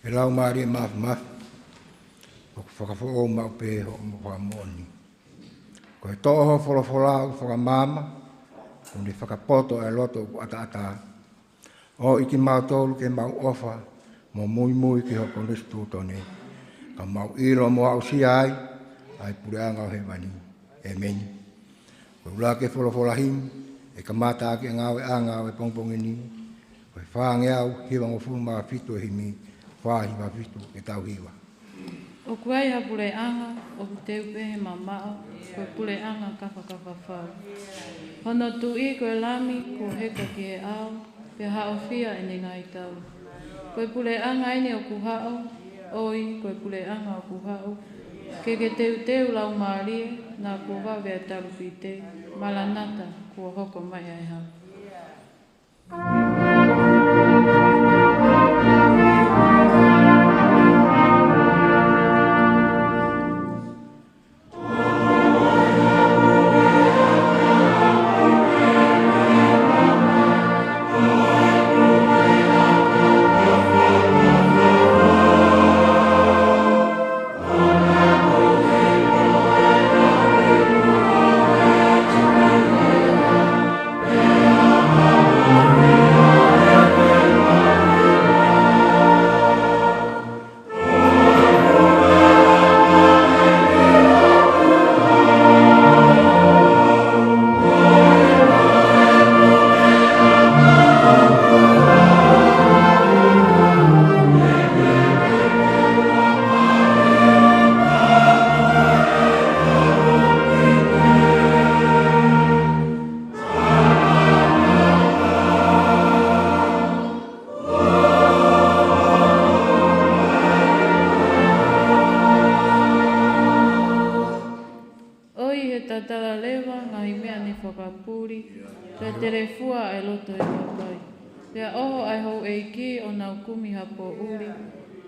lau maari maf. O whakafo ma o pe ho mo whamoni. Ko he toho wholofolau whakamama, ko ni whakapoto e loto ku ata. O iki mau tolu ke mau ofa, mo mui ki hoko nistu tone. Ka mau ilo mo au si ai pureanga o he mani. Amen. Ko ula ke wholofolahin, e kamata ake ngawe anga e pongpongini. Ko he whaange au hiwa ngofu maa fitu e himi, whahi maa fitu e tau hiwa. O kuai ha pule anga, o kuteu pehe mamao, koe pule anga kafa whau. Hono tu I koe lami, ko heka ki he ao, pe hao fia e ngai tau. Koe pule anga ine o kuhao, oi koe pule anga o kuhao. Ke teu lau maarie, na ko wawe e tarupite, malanata ko hoko mai ai hau.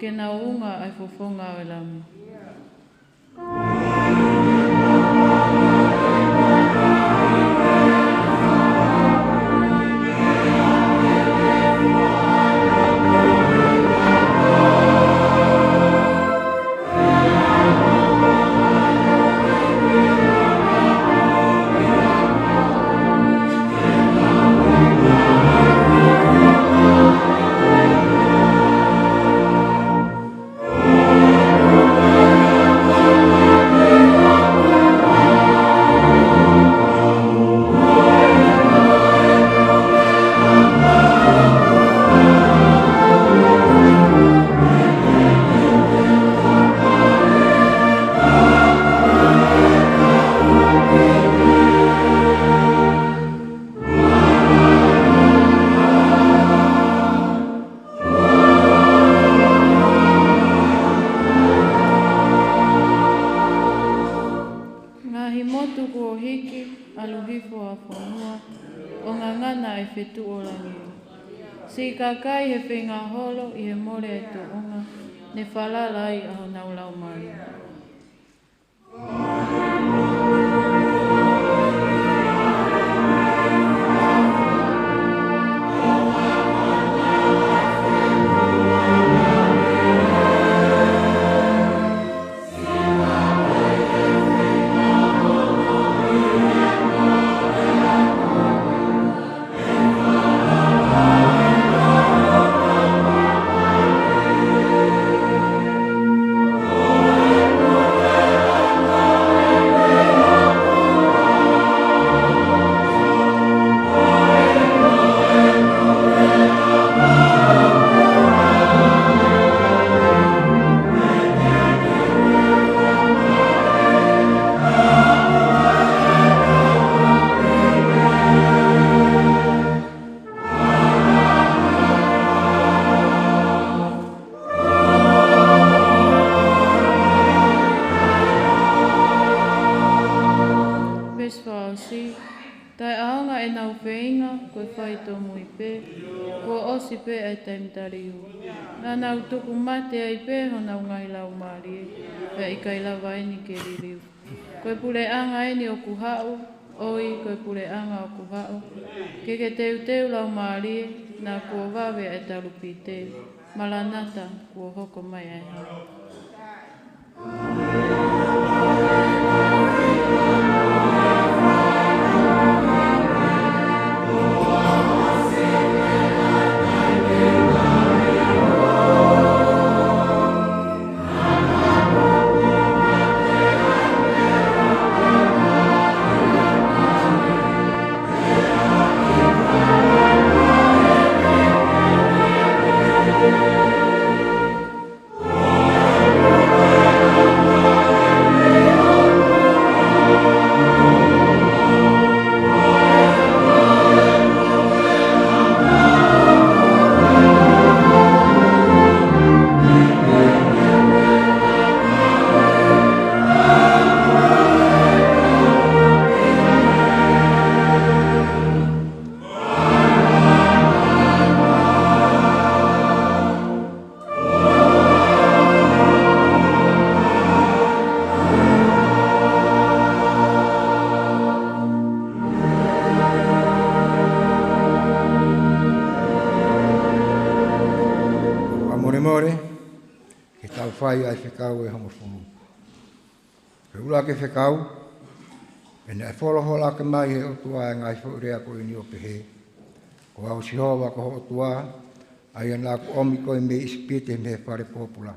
Ke na unga ai fofonga o lami. Si kakai he whenga holo I he more e tu unga, ne whalalai aho naulau mai. Tai aonga e nau whainga, koe whai tō mui pē, ko osi pē ai taimtariu. Nā nau tuku mate ai pē ho nau ngai lau marie, pē I kai lawa eni ke ririu. Koe pule anga eni o kuhau, oi koe pule anga o kuhau. Ke teu lau marie, nā kua wawe ai tarupi te. Maranata, kua hoko mai ai hau. Whai ai whekau e hongo whungu. Ke ula ke whekau, e nei wholohola ke mai he otua e ngai whurea ko i ni o pehe. Ko au sihowa ko ho otua, ai ana ku omi ko i me ispite me whare popula.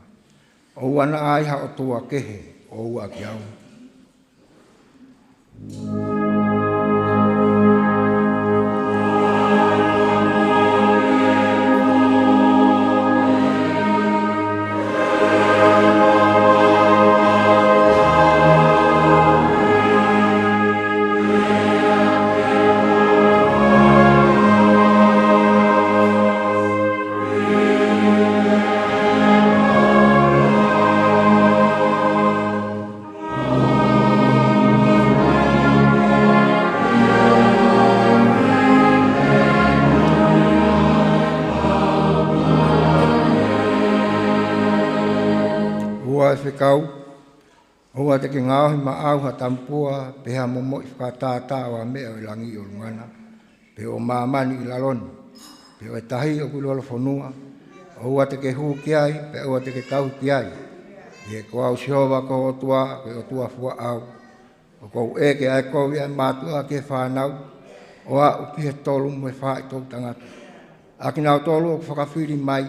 O ana ai ha otua kehe, o ua ki au. Whekau, hoa te ki ngāhi ma au ha tampua, peha momo i whakatātā o a mea o langi o lungana, pe o māmani i laloni, pe o e tahi o kulolo whanua, hoa te ke hū ki ai, pe hoa te ke tau ki ai, e ko au sihowa ko o tua, pe o tua fua au, o kou e ke ai kou ia mātua ke whanau, o a uki he tolu mo e wha i tō tangata. Aki nau tolu o whakawhiri mai,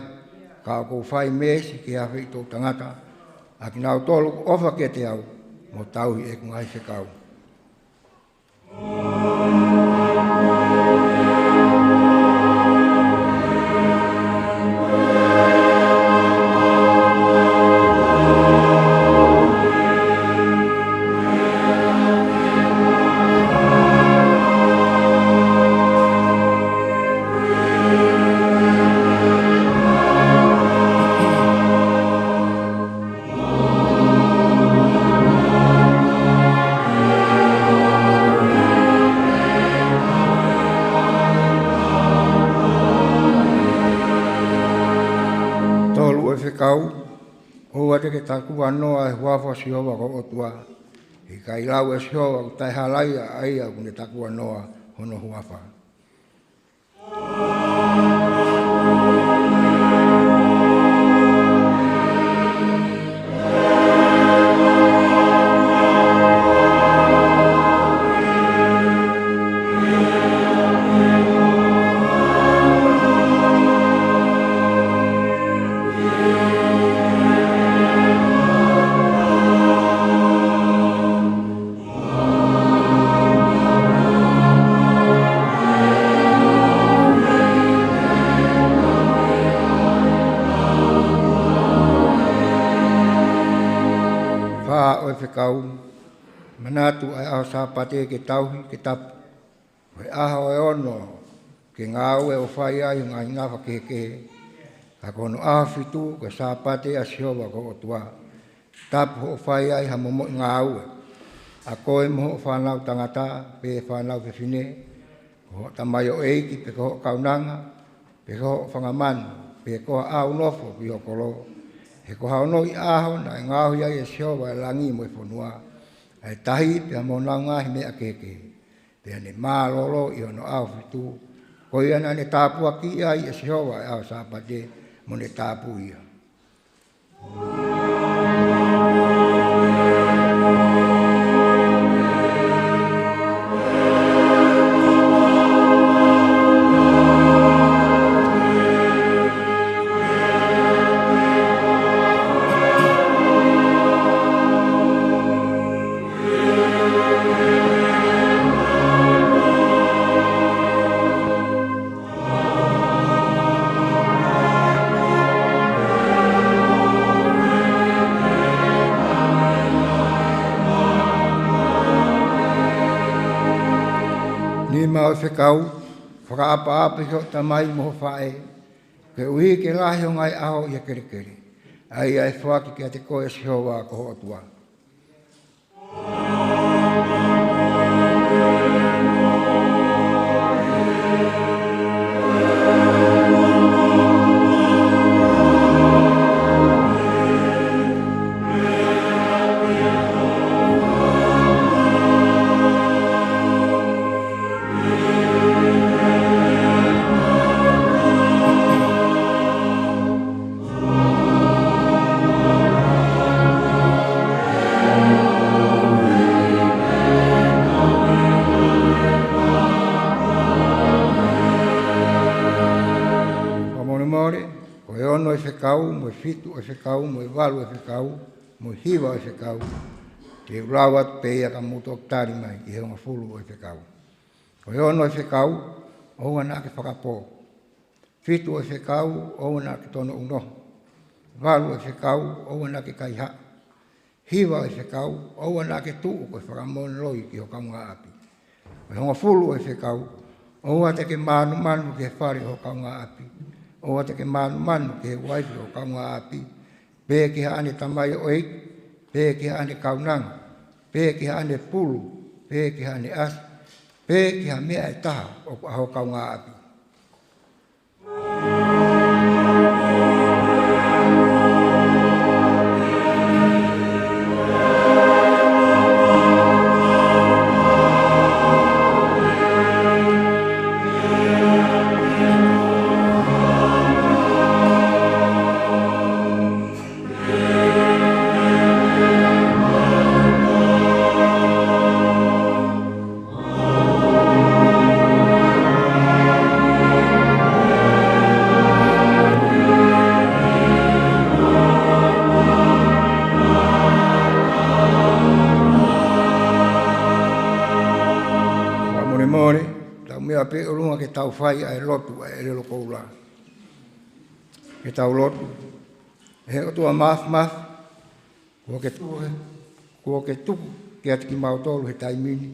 ka o kou whai mesi ki a whi tō tangata, aki nau tolu ofa ke te au, mo tauhi e kungai whekau. Kau, hoa te ke takua noa e huafa sihowa ko otua. I kai lau e sihowa ku tai halai a aia kune takua noa hono huafa. Kau manatu ai au sapate ke tauhi ke tapu. Hoi aha o e ono ke ngau e o whai ai ngai ngawa ke ke. Ka kono aha fitu ke sapate a sihowa ko o tua. Tapu o whai ai ha momo ngau e. A koe moho whanau tangata pe whanau pe whine. Ko tamai o eiki pe ko kaunanga. Pe ko whangamanu. Pe ko au nofo pi o kolo. He ko hauno i aho na e ngāhui ai e sihowa e langi mo e whanua. E tahi pia mo nau ngahi mea keke. Pia ne maa lolo i ono au fitu. Ko i ana ne tāpua ki ai e sihowa e au sāpate. mo ne tāpu ia. Mau whekau, whakaapa-apa hio tamai moho whae, ke uhi ke lahi o ngai aho ia kere. Ai ai whaki ki a te koe si hoa ko ho atua. Whekau, mo fitu o whekau, mo walu o whekau, mo hiwa o whekau, te rawat pēia ka mutu o tāri mai, i heonga fulu o whekau. O ono o whekau, o ana ke whakapō. Fitu o whekau, o ana ke tono unoho. Walu o whekau, o ana ke kaiha. Hiwa o whekau, o ana ke tuu ko whakamon loi ki ho kaunga api. O heonga fulu o whekau, o ate ke manu ke whare ho kaunga api. O te ke manu ke waifi o kaunga api, pē ke ane tamai o eik, pē ke ane kaunanga, pē ke ane pulu, pē ke ane as, pē ke mea e taha o kaunga api. Pe urunga ke tau whai ai lotu ai lelo koula. Ke tau lotu. He o tua maf, kua ke tuku ke ati ki mau tolu he taimini.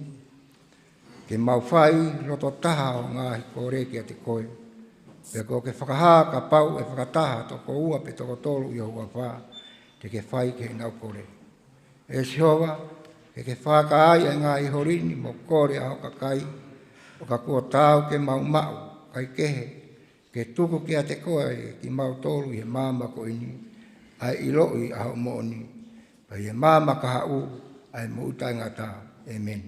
Ke mau whai loto taha o ngāhi kore ke ati koe. Pe ko ke whakaha ka pau e whakataha toko ua pe toko tolu i hua wha. Te ke whai ke nau kore. E sihowa, ke whaka ai e ngāhi horini mo kore a hoka kai. O ka kua tāu ke mau, kai kehe, ke tuku ki a te koe ki mau tolu i he māma ko ini, ai iloi a hau mooni, pai he māma ka hau, ai mo utai ngata. Amen.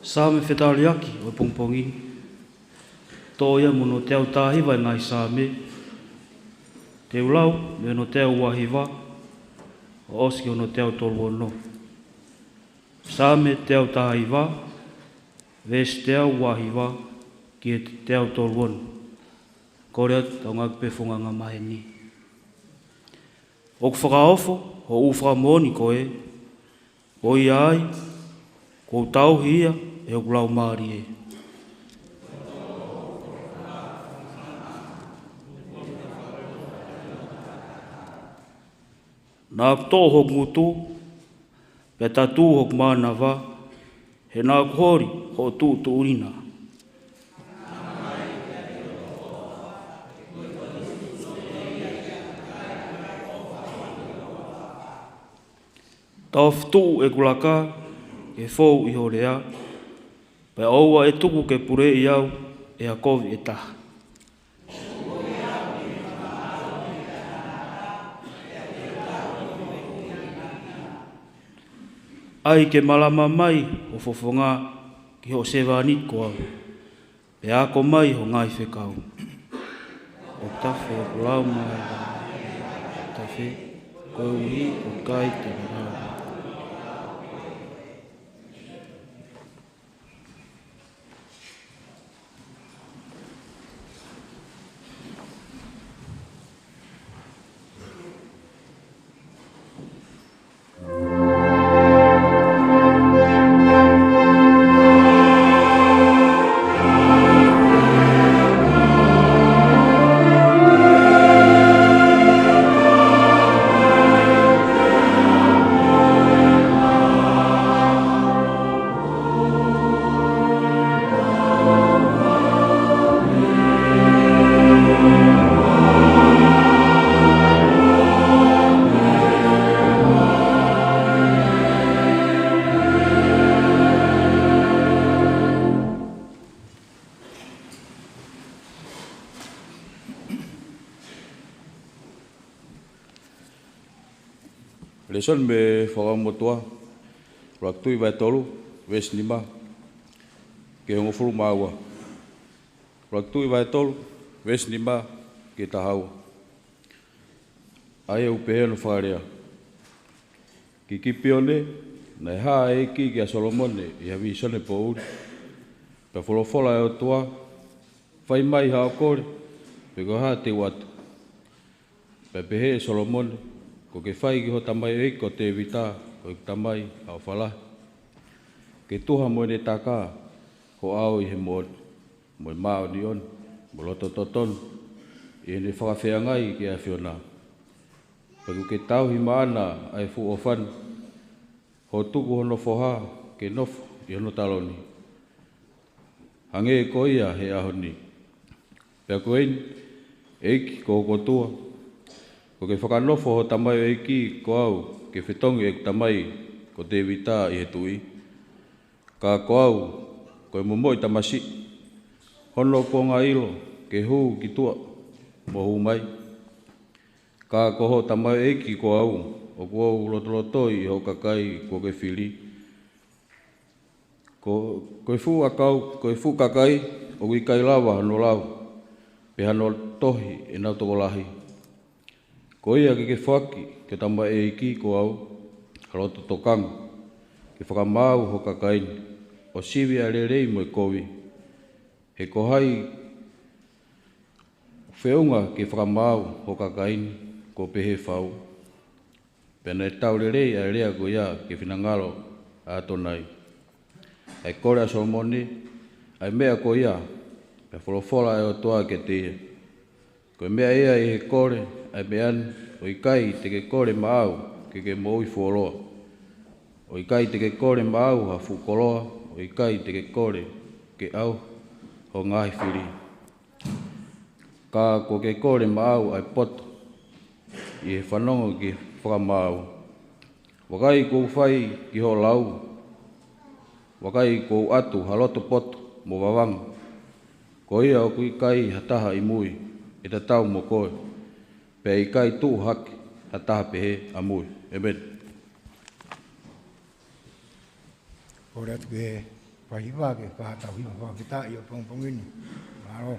Sa me whetariaki o pongpongi. Tō ia mono te au tāhiwa ngai sa me. Te ulau me no te au wahiwa. O oski ono te au tolu ono. Sa me te au tāhiwa. Ves te au wahiwa. Ki e te au tolu ono. Korea tau ngak pefonga ngā maheni. O ku whakaofo, o u whakamoni koe. O i ai, ko tau hia, e o kulau maari e. Nā tō hok ngutu, pe tatu hok mānawa, he nā kuhori ho tū urina. Tau whtuu e kulaka, e fōu i horea, pe aua e tuku ke pure i au, e a kovi e taha. Ai ke malama mai o fofonga ki ho sewanit ko au, pe ako mai ho ngai whekau. O tawhi o kulau mai, tawhi, koe uhi o kai te rau. Leson me whakamotoa, raktui vai tolu, ves lima, ke hongo furu maua. Raktui vai tolu, ves lima, ke tahaua. Ai upehe no whakarea. Ki kipione, nei haa eki ki a Solomone, i hawi sone po uri. Pe wholofola e o toa, whai mai hao kore, pe ko haa te watu. Pe pehe Solomone, ko ke whai ki ho tamai e ko te vita, ko ke tamai au whala. Ke tuha mo ne taka, ko au i he moon, mo i mao ni on, mo loto toton, i ne whakawhea ngai ki a whiona. Pegu ke tau hi maana ai fu o whan, ho tuku hono whoha, ke nofo i hono taloni. Hange e ko ia he ahoni. Pea ko ein, eiki ko kotua, ko ke whakanofo ho tamai o eki ko au, ke whetongi e tamai ko te vita i he tui. Ka ko au, ko e momoi tamasi, hono ko ngā ilo, ke huu ki tua, mo huu mai. Ka ko ho tamai o eki ko au, o ko au lotolotoi i ho kakai ko ke whiri. Ko e fu akau, ko e fu kakai, o kui kai lawa hano lau, pe hano tohi e nau toko lahi. Ko ia ke whaki, ke tamba e iki ko au, haloto tokang, ke whakamau ho kakaini, o siwi a rerei mo e kowi. He ko hai, whiunga ke whakamau ho kakaini, ko pehe whau. Pena e tau rerei a rea ko ia ke whinangalo a tonai. Ai kore a Solomone, ai mea ko ia, pe wholofola e o toa ke te ia. Ko mea ia i he kore, ai mean, o i kai te ke kore maau, ke moui fuoloa. O i kai te ke kore maau ha fukoloa, o i kai te ke kore ke au, ho ngahi whiri. Ka ko ke kore maau ai poto, i he whanongo ki whakamau. Wakai ko whai ki ho lau, wakai ko atu haloto poto mo wawang. Ko ia o kui kai hataha i mui, e ta tau mo koe. Pe i kai tū hake, hataha pehe a mui. Amen. Ora tu e whahiwa ke whahatau hiwa whakita i o pongpongini. Maro.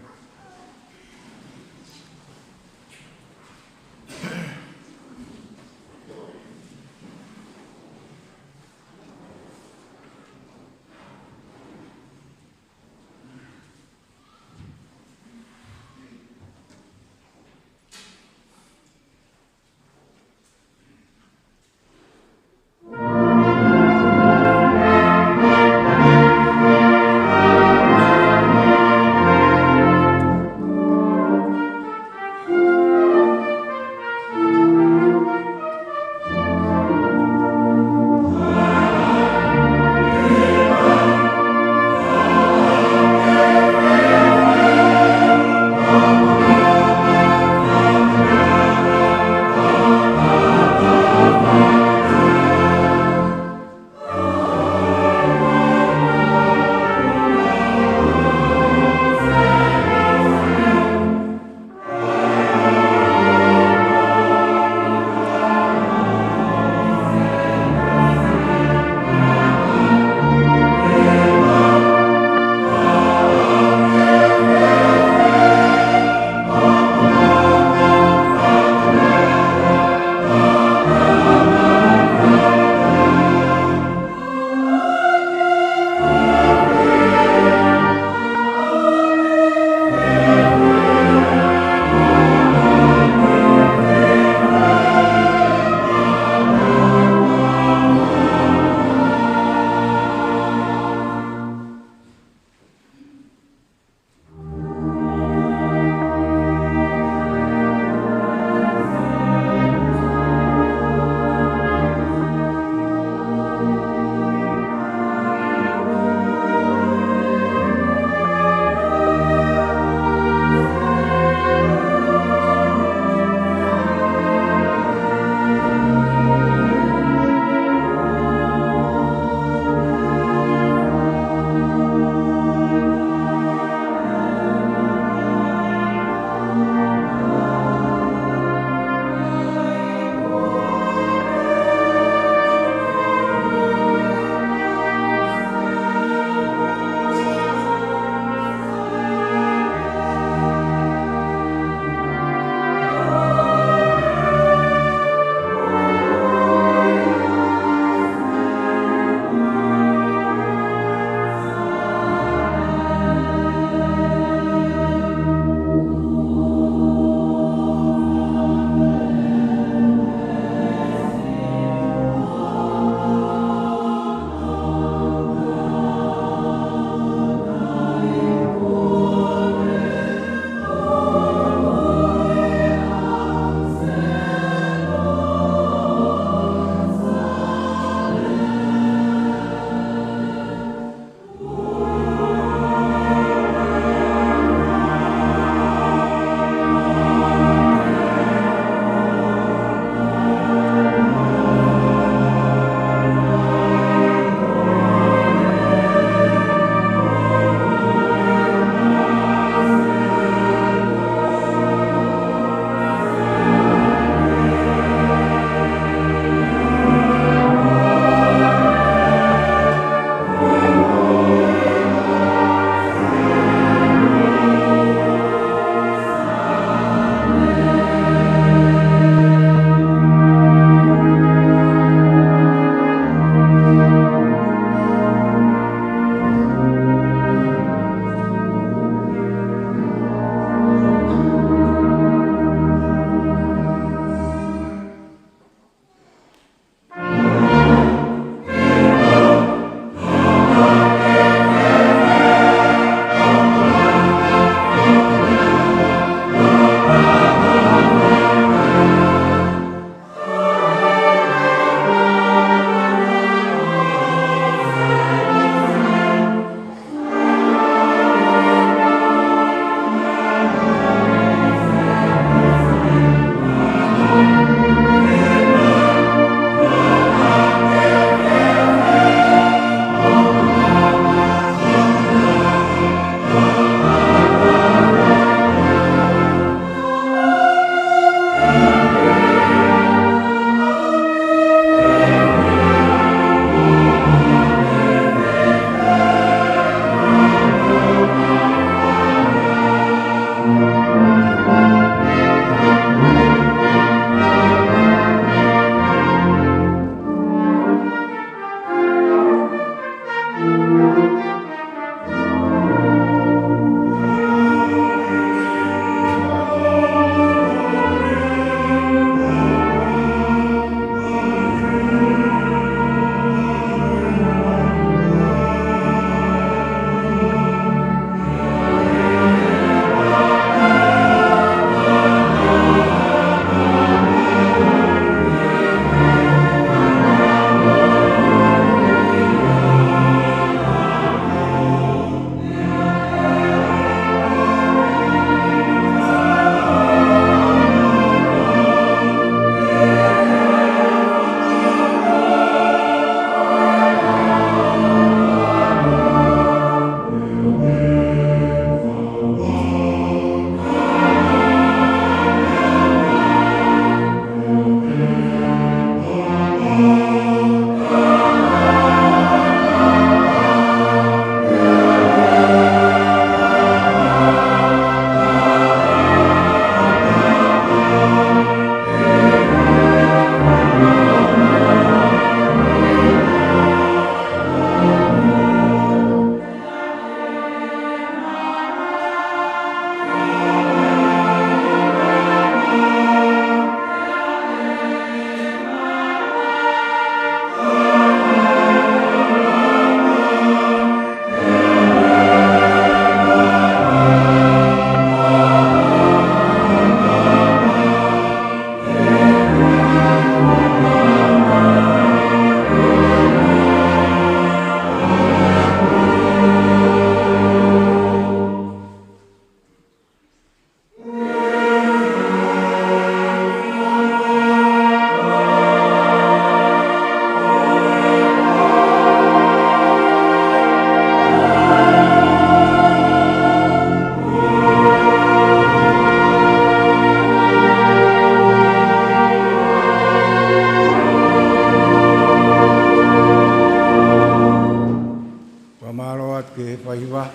ke whaiwa.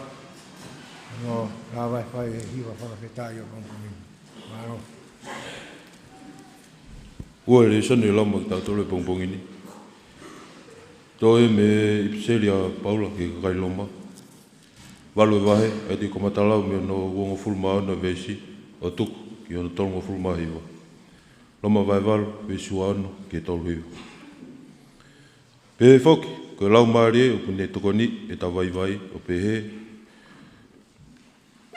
No, rawa whai hiwa whakawhetai o pongpongi. Maro. Ua le sone lama ki tātole pongpongi ni. Toi me ipselia Paula ki kailoma. Walu wahe, e di komatalau me no wongo fulma ana vesi, o tuku ki ono tolongo fulma hiwa. Loma vai walu, vesu ano ki tolu hiwa. Pehe foki, ko lau maari e upune tokoni e ta vai vai o pehe.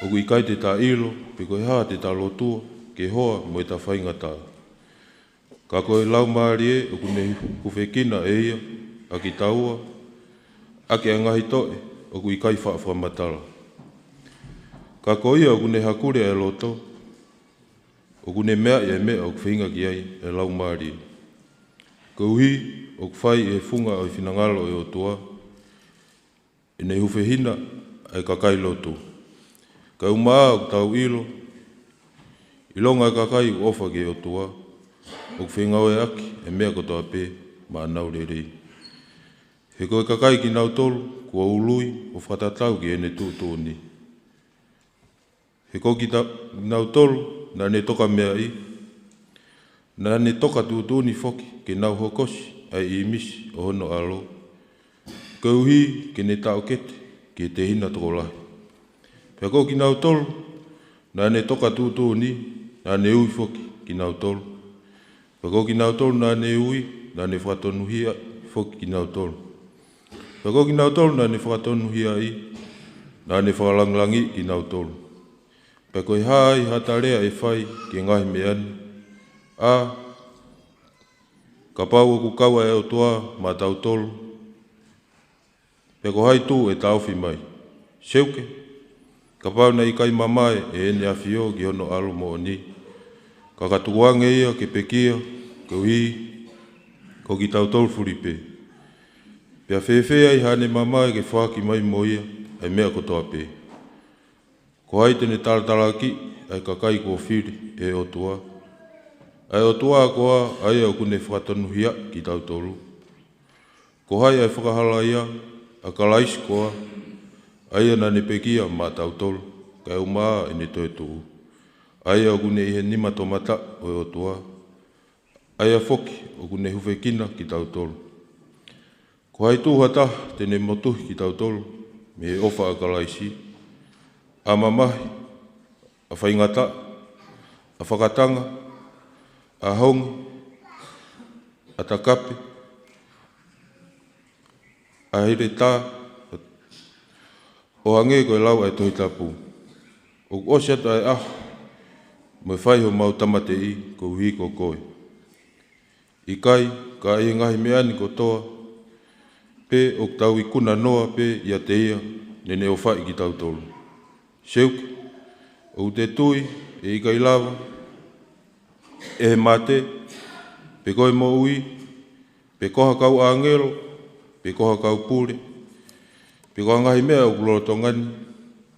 O kui kai te ta ilo, pe koe haa te ta lotua, ke hoa mo e ta whaingata. Ka koe lau maari e upune kufekina e ia, a ki taua, a ke angahi toe, o kui kai whaamatala. Ka koe ia o kune hakure e loto, o kune mea e mea o kwhinga ki ai e lau maari. Ka uhi o kwhai e funga o whinangalo e o toa, e nei hufehina e kakai loto. Ka umaa o tau ilo, ilonga e kakai ofa ki o toa, o kwhinga o e aki e mea kotoa pe ma anau le rei. He koe kakai ki nau tolu, kua ului o whatatau ki ene tūtōni. He koe ki nau tolu, na ne toka mea i, na ne toka tūtōni foki ki nau hokosi ai i misi o hono alo. Kauhi ki ne tau kete ki te hina toko lahi. He koe ki nau tolu, na ne toka tūtōni, na ne ui foki ki nau tolu. He koe ki nau tolu, na ne ui, na ne whatonuhia foki ki nau tolu. Pako ki nau tolu na ne whakatonu hia i, na ne whakalanglangi ki nau tolu. Pako i hai hatarea e whai ki ngahi me ane. A, ka pau o kukawa e o toa ma tau tolu. Pako hai tū e tauwhi mai. Seuke, ka pau na i kai mamae e ene awhio ki hono alo mo ni. Ka katuange ia ke pekia, ko hi, ko ki tau tolu furipe. Pea whewhea i hane mamae ke whaki mai moia, ai mea kotoa pē. Ko hai tene talatalaki, ai kakai kua whiri e o tua. Ai o tua koa, ai au kune whakatanuhia ki tau tolu. Ko hai ai whakahala ia, a kalaisi koa, ai ana ne pekia ma tau tolu, kai au maa e ne toe tuu. Ai au kune ihe nima tomata o tua. Ai a foki o kune hufekina ki tau tolu. Ko hai tūhata tene motuhi ki tau tolu, me he ofa a kalaisi, a mamahi, a whaingata, a whakatanga, a hongi, a takape, a here tā, o hange koe lau ai tohi tapu. O osiata ai mo whai ho mau tamate i ko hui ko koe. I kai, ka i ngahi meani ko toa, pe o tau i kuna noa pe ia te ia, nene o whai ki tau tolu. Seuke, o te tui, e i kai lava, e he mate, pe koe mo ui, pe koha kau angelo, pe koha kau pule, pe koha ngahi mea o kulorotongani,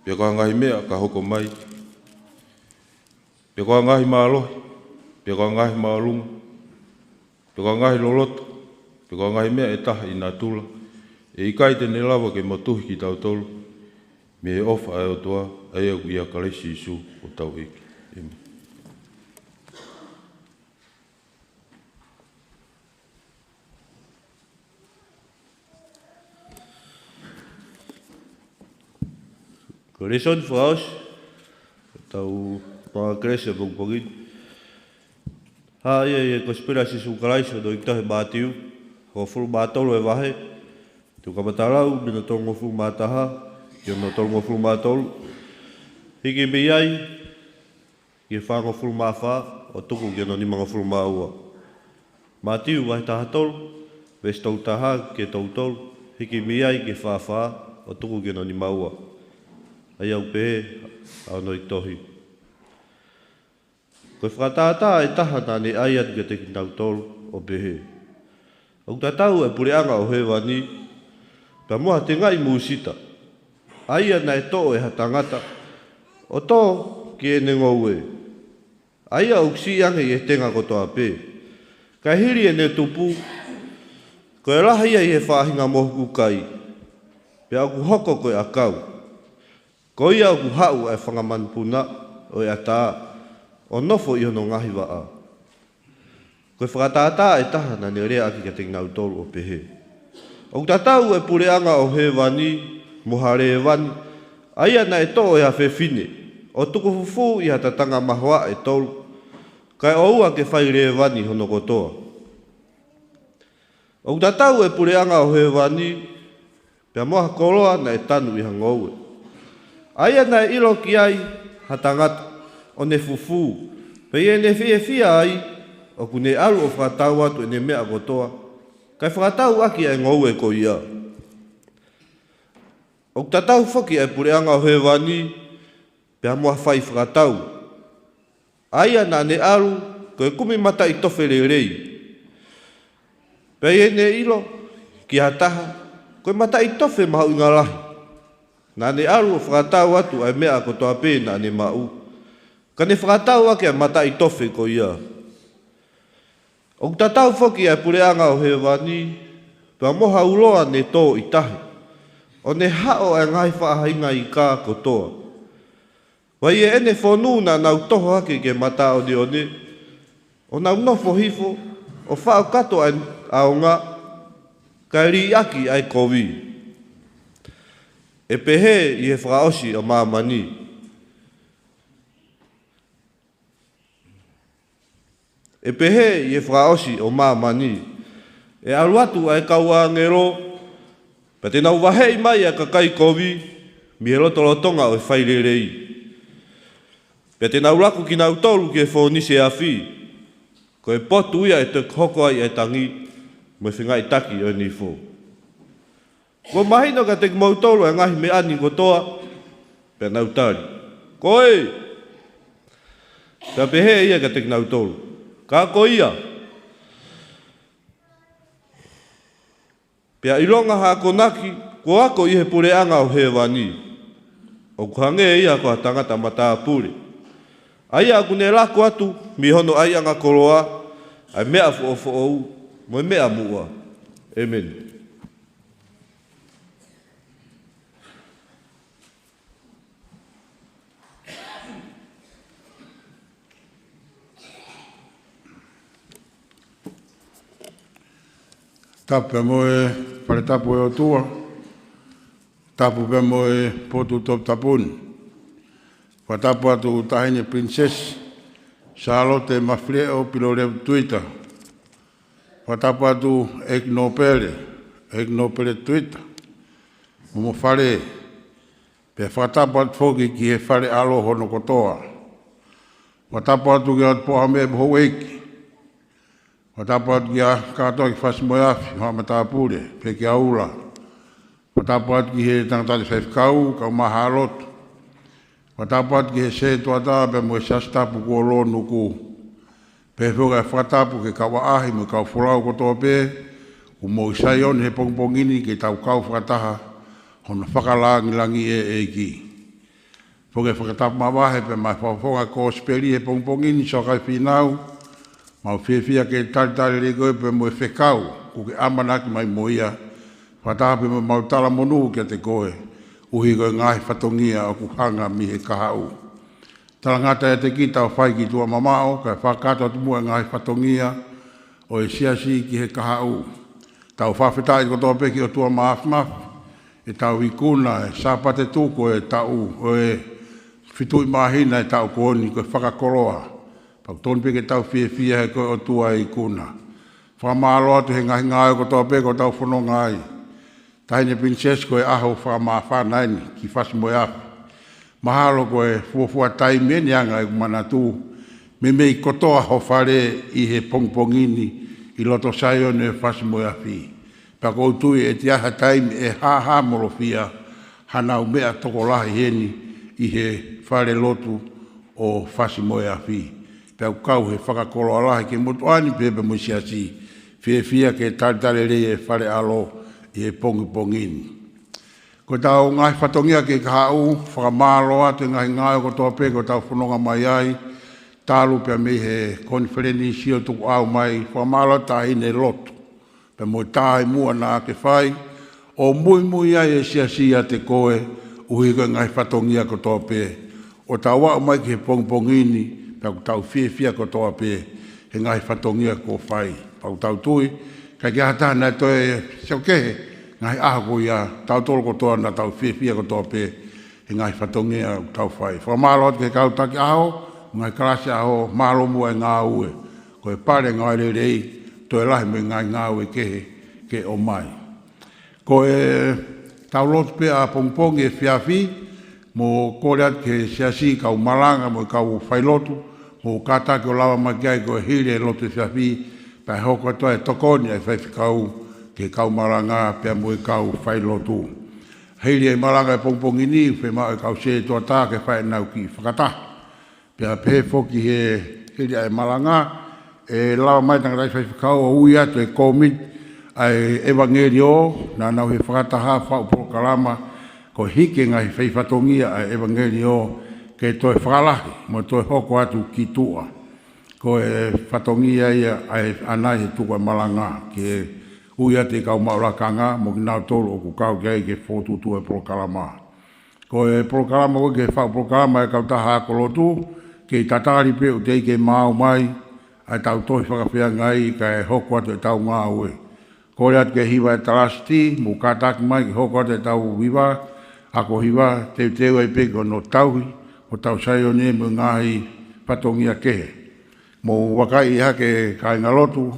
pe koha ngahi mea ka hoko mai, pe koha ngahi maalohi, pe koha ngahi maalunga, pe koha ngahi loloto, pe koha ngahi mea e taha i nā tula, e i kai tene lawa ke motuhi ki tau tolu, me he ofa ai o toa, ai au ia kalesi isu o tau eki. Amen. Ko reson whaos, tau mga krese pongpongin. Ha ia konspirasi sungkalaiso do iktahe mātiu, ko fulu mātolo e wahe, tu kamatalau mina tolongo fulu mātaha, ki ono tolongo fulu mātolo. Hiki me iai, ki whango fulu māwha, o tuku ki ono nimanga fulu māua. Mātiu wahe taha tolo, ves tau taha ke tau tolo, hiki me iai ki whawha, o tuku ki ono ni maua. Ai au pehe, au no i tohi. Koe whakatata e taha nane aiat ke te ki tau tolo o pehe. Au tatau e pureanga o hewani, pa moa te ngai mūsita. Aia na e tō e hatangata, o tō ki e nengoue. Aia uksi ange e tenga kotoa pē. Ka hiri e ne tupu, ko e laha ia i he whahinga mohuku kai. Pea aku hoko koe akau. Ko ia aku hau e whangamanpuna o e ata o nofo i hono ngahi waa. Koe whakataata e taha na ne rea aki ka te ngau tolu o pehe. O tatau e pureanga o he wani, mohare e wani, aia na e to e hawhe fine, o tuku fufu i hatatanga mahua e tolu, kai o ua ke whai re wani hono kotoa. O tatau e pureanga o he wani, pia moha koloa na e tanu i hangoue. Aia na e ilo ki ai, hatangata, o ne fufu, pe e ne fia ai, o kune alu o whakatau atu e ne mea kotoa, kai whakatau aki e ngoue ko ia. O tatau whoki e pureanga o he wani, pia moha whai whakatau. Aia na ne alu, koe kumi mata i tofe rei. Pei e ne ilo, ki hataha, koe mata i tofe mahau i ngalahi. Na ne alu o whakatau atu ai mea kotoa pē na ne mau. Ka ne whakatau ake a mata i tofe ko ia. O tatau whoki e pureanga o he wani, pia moha uloa ne tō i tahi. O ne hao e ngai whaahinga i kā kotoa. Wai e ene whonu na nau toho ake ke mata o ni one, o nau nofo hifo, o whao kato au ngā, kai ri aki ai kowi. E pehe i he whakaosi o māmani. E pehe i he whakaosi o māmani. E aluatu ai kaua ngero, pa te nau wahei mai a kakai kowi, mi he lotolotonga o e whairerei. Pea te nau laku ki nau tolu ki e whonise a whi, ko e potu ia e te hoko ai e tangi, mo e whinga i taki o ni who. Ko mahino ka te mau tolu e ngahi me ani kotoa, pea nau tari. Koe! Pea pehe ia ka te nau tolu. Ka ko ia. Pea ilonga hako naki, ko ako i he pureanga o he wani. O kuhange ia ko tangata mata pure. Aia aku ne lako atu, mi hono ai anga koloa, ai mea fo ou, mo mea mua. Amen. Tapu moe pare tapu e o tua. Tapu pe moe potu top tapun. Wa tapu atu tahine princess. Charlotte Mafleo pilore Twitter. Wa tapu atu Egnopele Twitter. Momo fare. Pe whatapu atu foki ki he fare alo hono kotoa. Wa tapu atu ki atu poha me boho eiki. Watapat kia kato ki whasi moeafi, hoa matapure, pe ki aula. Watapat ki he tangtari whaifkau, kau maha alotu. Watapat ki he se tuata pe moe sastapu kua lo nuku. Pe whuka e whatapu ke kawa ahi mo kau whulau kotoa pe, u mo isai on he pongpongini ke tau kau whakataha, hono whakalangi e ki. Whuka e whakatapu mawahe pe mai whawhonga ko speli he pongpongini so kai whinau, mau whiawhia ke tari re koe pe moe whekau, ku ke amanaki mai moia, whatape mo mau tala monu ke te koe, uhi koe ngahi whatongia o ku hanga mi he kahau. Tala ngata e te ki tau whai ki tua mamao, kai whakato atu mua ngahi whatongia, o e siasi ki he kahau. Tau whawhetai kotoa peki o tua maaf, e tau ikuna, e sāpate tūko e tau, o e whitui mahina e tau kooni koe whakakoroa. Pau tonu peke tau whiawhia he koe o tua i kuna. Whamalo atu he ngahi ngāi ko tau peke o tau whono ngai. Tahine princess koe aho whamaa whanaini ki whasi moe api. Mahalo koe fuafua taime ni anga i kumana tū. Me mei kotoa ho whare i he pongpongini i loto saione whasi moe api. Pako utui e te aha taime e ha morofia hanau mea toko lahi heni i he whare lotu o whasi moe api. Pau kau he whakakolo alahi ke motu ani pepe mo siasi, whiawhia ke taritare rei e whare alo i e pongipongini. Ko tau ngai whatongia ke kahau, whakamalo atu ngai ngai ko toa pe ko tau whanonga mai ai, tālu pia mei he konfereni sio tuku au mai, whakamalo tahi ne lotu. Pe mo tahi mua nā ke whai, O mui ai e sia te koe, uhi koe ngai whatongia ko tō pē. O tā wā mai ki he pongpongini, pau tau fia ko tō pē, he ngai whatongia ko whai. Pau tau tui, kai ki hata nai toi siau kehe, ngai aho ia, tau tolo ko tō na tau fia ko tō pē, he ngai whatongia ko tau whai. Whamalo atu ke kautaki aho, ngai karasi aho, malo mua e ngā ue. Ko e pare ngai rei, toi lahi me ngai ngā ue kehe, ke o mai. Ko e tau lotu pe a pongpongi e whiawhi, mo kore atu ke siasi kau malanga mo kau whailotu, mo kātaki o lawa makiai ko e hire e lotu e whiawhi, pai hoko atoa e tokoni e whaiwhi kau ke kau malanga pia mo e kau whailotu. Hire e malanga e pongpongi ni, whi mao e kau se toa tā ke whai nau ki whakata. Pia pe foki he hire e malanga, e lawa mai tanga rai whaiwhi kau o ui atu e komit, ai evangelio na nau he whakataha whau prokalama ko hike ngai whaifatongia ai evangelio ke toi whakalahi mo toi hoko atu ki tua ko e whatongia ia ai anai he tukua malanga ke uia te kau maurakanga mo ki nau tolu o ku kau kei ke whotutu e prokalama ko e prokalama ko ke whau prokalama e kau taha akolotu ke tatari pe u te ke mau mai ai tau toi whakawhia ngai ka e hoko atu e tau ngā ue. Kore atu ke hiwa e talasti, mu kātaki mai ki hoko te tau hiwa, ako hiwa te teu e peko no tauhi, o tau saio ne mu ngahi patongia kehe. Mo wakai iha ke kai ngalotu,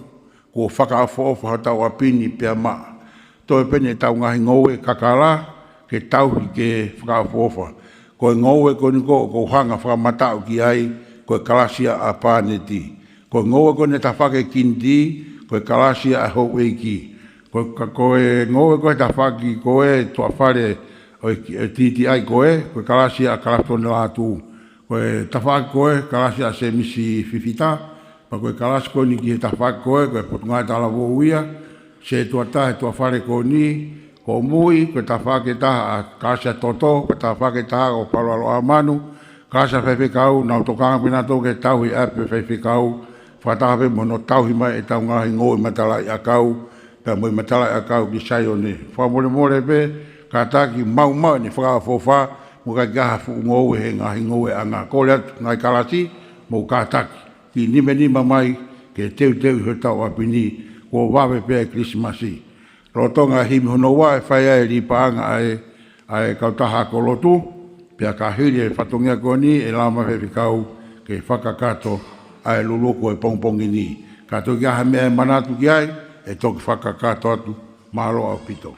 ko whakaafo ha tau apini pia maa. Toi pene tau ngahi ngowe kakala, ke tauhi ke whakaafo. Ko e ngowe ko niko ko hanga whakamatau ki ai, ko e kalasia a pāneti. Ko e ngowe ko ne ta whake kindi, ko e kalasia a hou eiki. Ko e ngowe ko e ta whaki ko e tua whare o e titi ai ko e kalasia a kalatone lātu. Ko e ta whaki ko e kalasia a se misi fifita, pa ko e kalasi ko ni ki he ta whaki ko e potungai tala wo uia, se tua ta e tua whare ko ni, ko mui, ko e ta whaki ta a kalasia toto, ko ta whaki ta o palwalo a manu, kalasia whewhikau, nau tokanga pina tō ke tauhi ape whewhikau, whatahape mono tauhi mai e tau ngahi ngoi matala i a kau, pia moi matala i a kau ki saio ne. Whamore more pe, ka taki mau ni whakafofa, mo ka gaha fu ngoi he ngahi ngoi a ngā kore atu ngai kalasi, mo ka taki. Ki nima mai, ke teu he tau apini, ko wawe pe e Krismasi. Rotonga himi hono wa e whaia e ripaanga ai kautaha kolotu, pia ka hiri e whatongia koni, e lama whewhikau, ke whakakato, ai luloko e pongpongi ni. Ka toki aha mea manatu ki ai, e toki whakakato atu, mahalo au pito.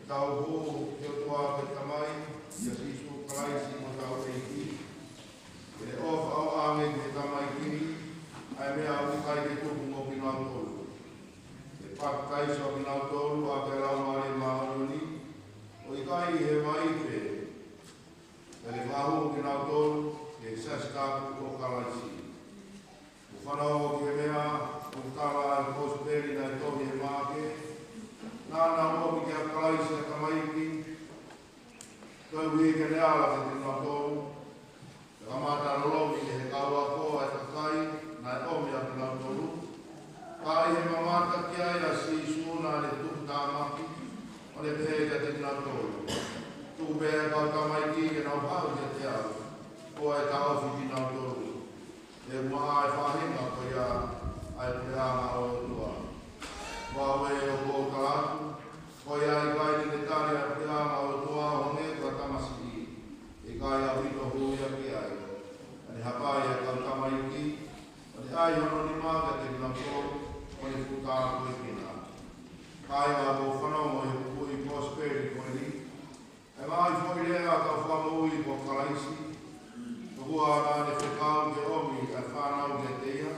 tau ho te toa ke tamai ia sisu kalaisi mo tau eiki e o au ange ke tamai kini ai mea au kai ke tuku mo pinau tolu e pak kai so pinau tolu a ke lau mare maharoni o i kai he mai pe e le mahu pinau tolu e sastaku o kalaisi o whanau ke mea o tala e kosperi na tohi e maake nana o mi kia kalaisi a kamaiki toi hui ke le ala ke tino tolu e kamata lolomi he kaua koa e kakai na e omi a tino tolu kai he mamata ki ai a si suna le tuku tāmaki o le pehe ke tino tolu tu pehe kau kamaiki ke nau hau ke te au koa e ta ofi tino tolu e maa e whahinga ko ia ai pehanga o tua wawe o kou kalatu ko ia i kai te tari a pehanga o tua o ne kua tamasi i kai a wito huia ki ai ane hapai a kau tamaiki ane ai hono ni maka te kina tolu o ne puta koe kina kai a ko whanau mo e kukui prosperi koe ni e mai fwoi lea kau whamui ko kalaisi Kua nāne whekau ke omi e whanau ke teia.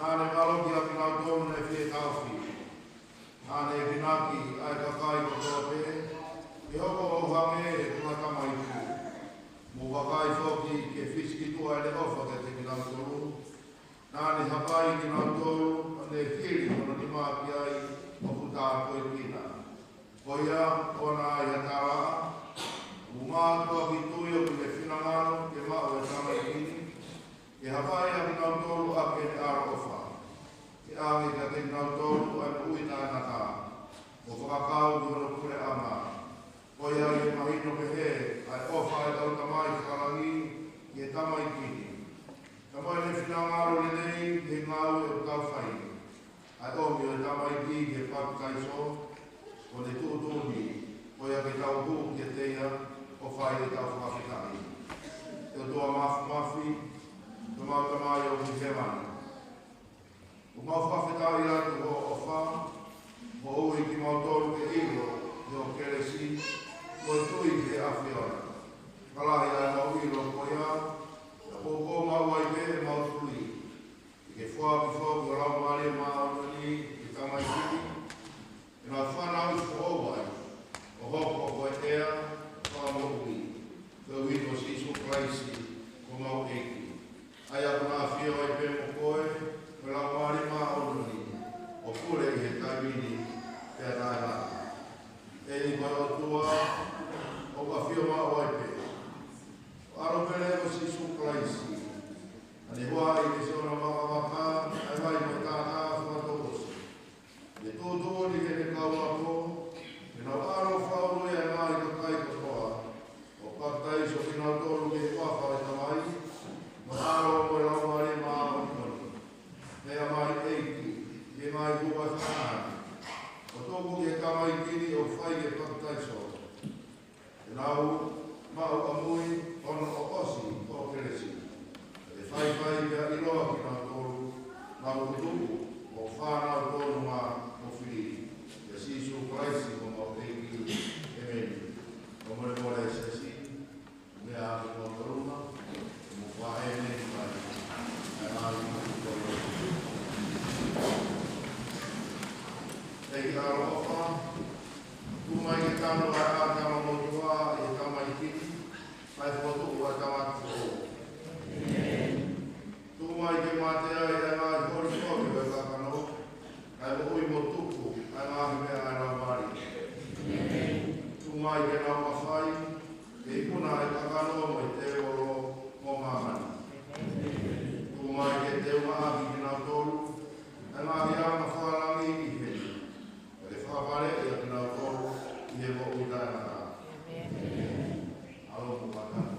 Nāne maloki a pinau tonu e whekau whi. Nāne e pinaki ai kakai ko tōpe. E hoko o hange e kuna tamai ku. Mo wakai whoki ke whiski tua e le ofa ke te pinau tonu. Nāne hapai pinau tonu ane whiri kono ni māki ai o puta koe pina. Koia ona ai a tāra. Umātua ki tui o kune whinangaro ke mao e tamai kini, ke hawai a kinau tolu a ke te ara ofa. Ke āngi ka te kinau tolu a me ui tāna tā, o whakakau ki ono kure ama. Koia i mahino ke he, ai ofa e tau tamai wharangi ke tamai kini. Tamai le whinangaro le nei ke ngau e tau whai. Ai omi o tamai kini ke whakaiso, o le tūtūni, koia ke tau hū ke teia, o whai e tau whawhitai. Te o toa mafi, te mau tamai o ki hemani. O mau whawhitai atu o wha, o ui ki mau tolu ke ilo, te o keresi, o tui ke awhiora. Kalahi ai mau ilo koia, te o ko mau ai pe e mau tui. Ke whaki o rau mare maa ni, ki tamai kiki, e nga whanau i whauai, o hoko o e ea, whamokui, te wito sisu klaisi, ko mau eiki. Ai aku nā whio ai pe mo koe, me lau maari maa ononi, o kure i he taimini, te atai rata. E ni koe o tua, o ka whio maa o ai pe. O aro pere o sisu klaisi, ani hoa i ke seona waka, ai vai me tātā whakatokosi. Me tōtō ni ke ne kaumako, me nau aro whauru e mai ka kai katoa, o katai so pinau tolu ke whafa e tamai, ma aro mo e lau mare maa o tonu. Mea mai eiki, ke mai kua whanahani. O tōku ke tamai kini o whai ke katai so. E nau, mau amui, ono o osi, o keresi. E whai kia iloa ki nau tolu, nau kutuku, o whanau tonu maa o whiri. E sisu klaisi o mau eiki, e meni. O more more e sesi, mea aki mo toruma, mo whae meni mai, e ari mo toruma. Ei aro ofa, tumai ke tano a tama motua e tama ikini, ai fotu ua tama tuo. Tumai ke matea e ai hori soke e kakano, ai mo ui mo tuku, ai mahi mea ai rau mari. Tumai ke nau mawhai, ke ikuna e kakano mo i te oro mo mamani. Tumai ke te umaahi ki nau tolu, ai mahi ama wharangi i heni. E whapare e ki nau tolu, i he mo utai nata. Alo mo kakano.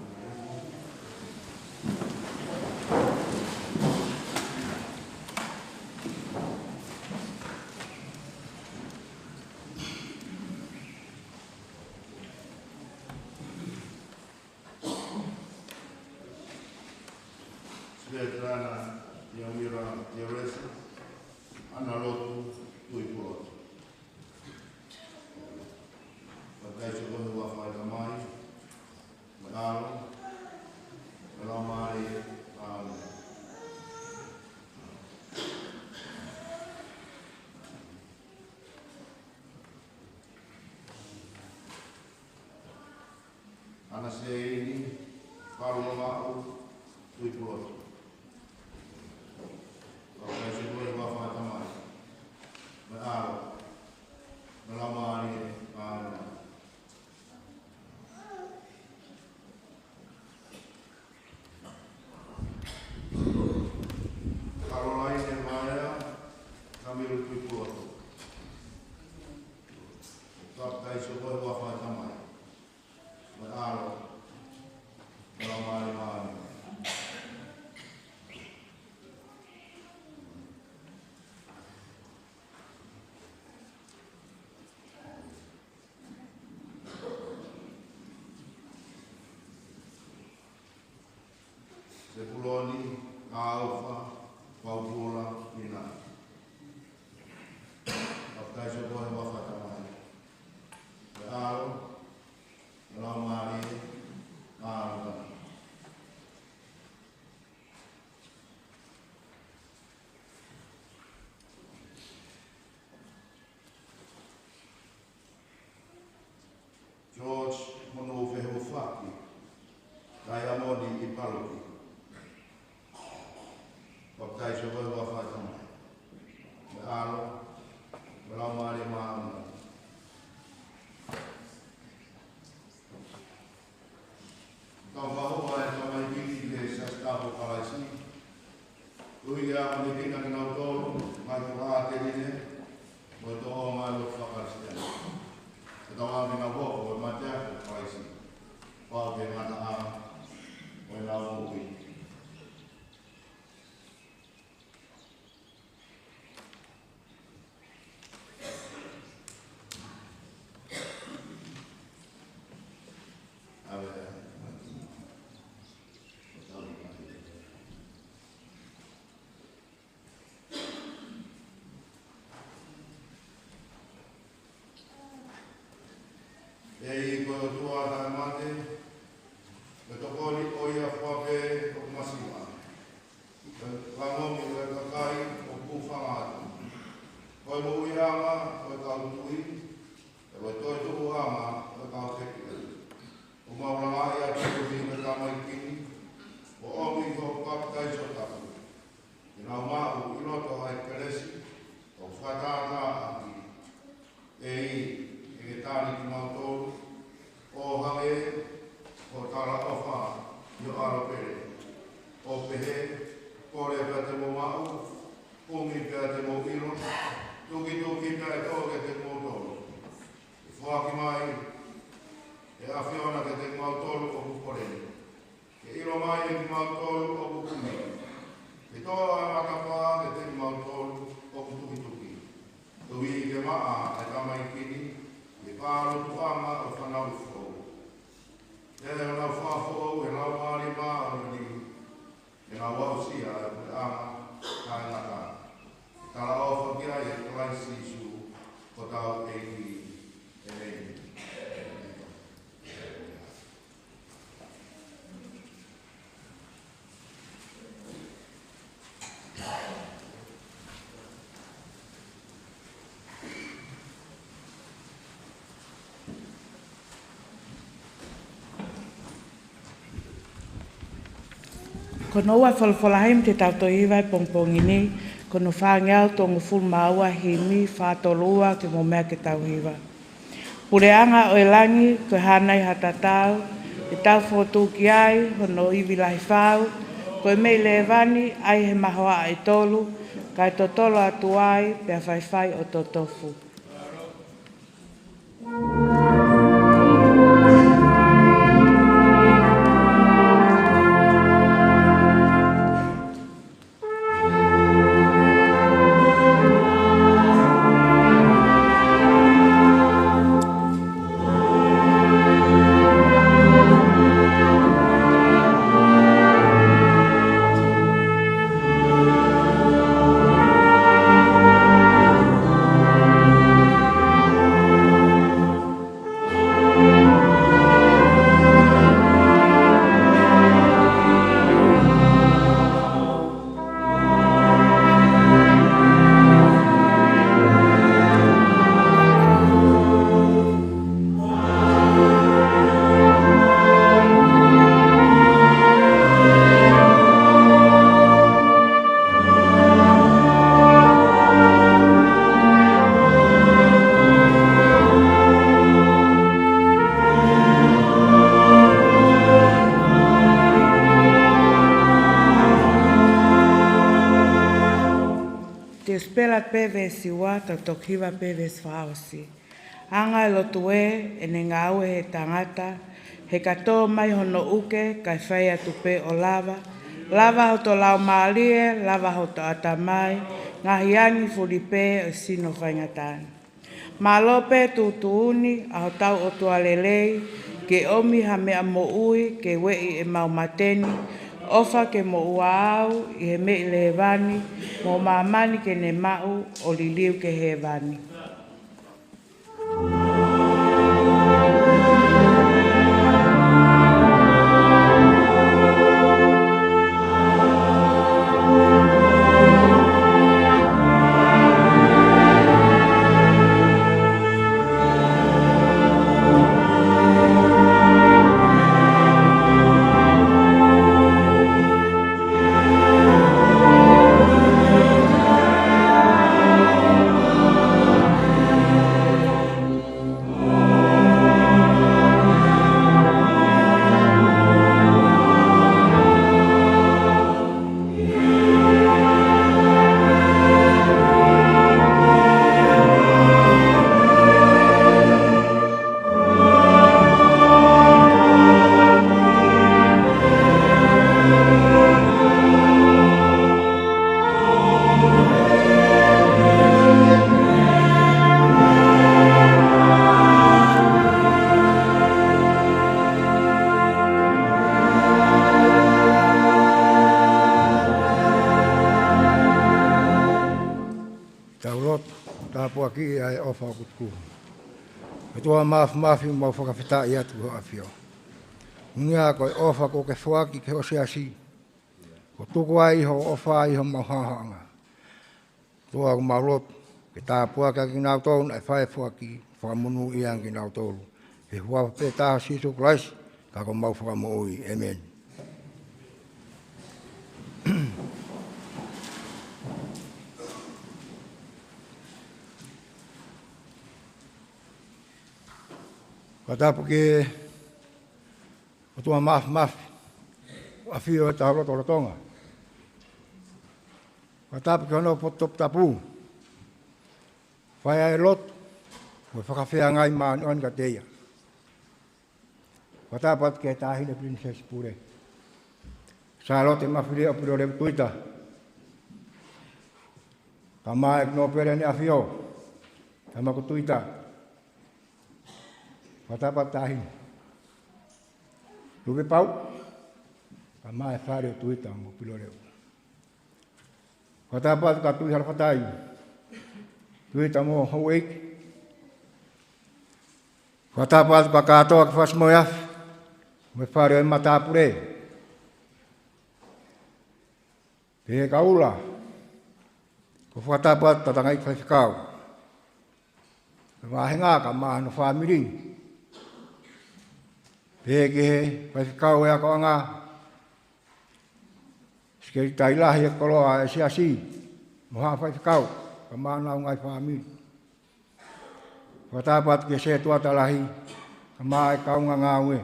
Svetlana Yamira Teresa, Ana Lotu, Tuipulotu. ana se ini kalau mau tui pulo kalau se boleh bawa tamai beral melamani kalau lain yang mana kami tui pulo tapi se boleh bawa tamai beral melamani Sepuloni, Alfa, Paula, Ina. Apakah sebuah wafat tamai? Beral, melamari, maafkan. George Monofeho Faki, Diamond Ipaloki. Pakai coba wafat tamai. Beral, melamari maafkan. Kau bahu oleh tamai gini di sestafu kalasi. Lui ya mendidikan nautol, maju hati ini, betul malu fakarsian. Ketawa binawo, bermacam kalasi. Bagaimana menawu ini? Ei ko tua ta mate to ko ni o ia fape o masima vamo mi ka kai o ku fama ko mo ia ma ko ka tui e to ama ko ka te o ma ora ia to ni ka mai kini o mi ko ka kai so ta ina ma o ilo to ai kresi o fatata ei e tani ki mautolu o hame o tala ofa yo aro pere o pehe kore pete mo mau umi pete mo ilo tuki pete toke te mo tolu fuaki mai e afiona ke te mautolu o kukore e ilo mai e mautolu o kukumi e toa makapa ke te mautolu o kutuki tuki ke maa e tamai kini e paro tuama o whanau fo. E na whafo e na wari maa o ni e na wausia e ama kai ngata. Tala o whakia e klai sisu o tau eiki e nei. Kono ua whalawhalaheim te tauto iwai pongpongi ni, kono whaangeau tongu fulmaua himi whātolua ke mo mea ke tau hiwa. Pureanga o elangi koe hanai hatatau, e tau whotu ki ai, hono iwi lahi whau, koe mei le vani, ai he mahoa e tolu, kai to tolo atu ai, pia whaiwhai o to tofu. Thank Gospela peve siwa ta tokiva peve sfaosi. Anga lo tue e ngau he tangata he kato mai hono uke kai whaia tupe o lava. Lava ho to lau maalie, lava ho to atamai, ngahi angi fulipe o sino whaingatani. Malope tutuuni a ho tau o tualelei ke omi ha mea mo ui ke wei e mau mateni. Ofa ke mo uau i he mei le vani, mo mamani ke ne mau o liliu ke he vani. Aki ai ofa kutku. Tua mafi mau whakawhita i atu ho awhio. Ngia koe ofa ko ke whaki ke o seasi. Ko tuku ai ho ofa i ho mauhahanga. Tua ko maurot ke tāpua ka ki nau tōnu ai whae whaki whakamunu i ang ki nau tōru. He hua pe taha sisu Christ ka ko mau whakamui. Amen. Katapu ke o tua mafi a whio e tāro tōra tonga. Katapu ke ono potop tapu. Whai ai lot, mo whakawhea ngai maan on ka teia. Katapu atu ke tāhine princess pure. Sa lot e mawhire o piro reu tuita. Ka maa e no pere ni a whio. Ka mako tuita. Katapu tāhine. Lupe pau, ka mai whare o tuita mo pilo reo. Katapu atu ka tui harwhatai. Tuita mo hau eiki. Katapu atu ka katoa ki whasmoi afi. Me whare o e matapure. Te ka ula. Ko katapu atu tatangai whaifikau. Wahenga ka maa no whamiri. Peke he, whaifikau e ako anga. Skeri tailahi e koloa e siasi. Moha whaifikau, ka maana ungai whamiri. Whatapat ke se tuata lahi, ka maa e kaunga ngāue.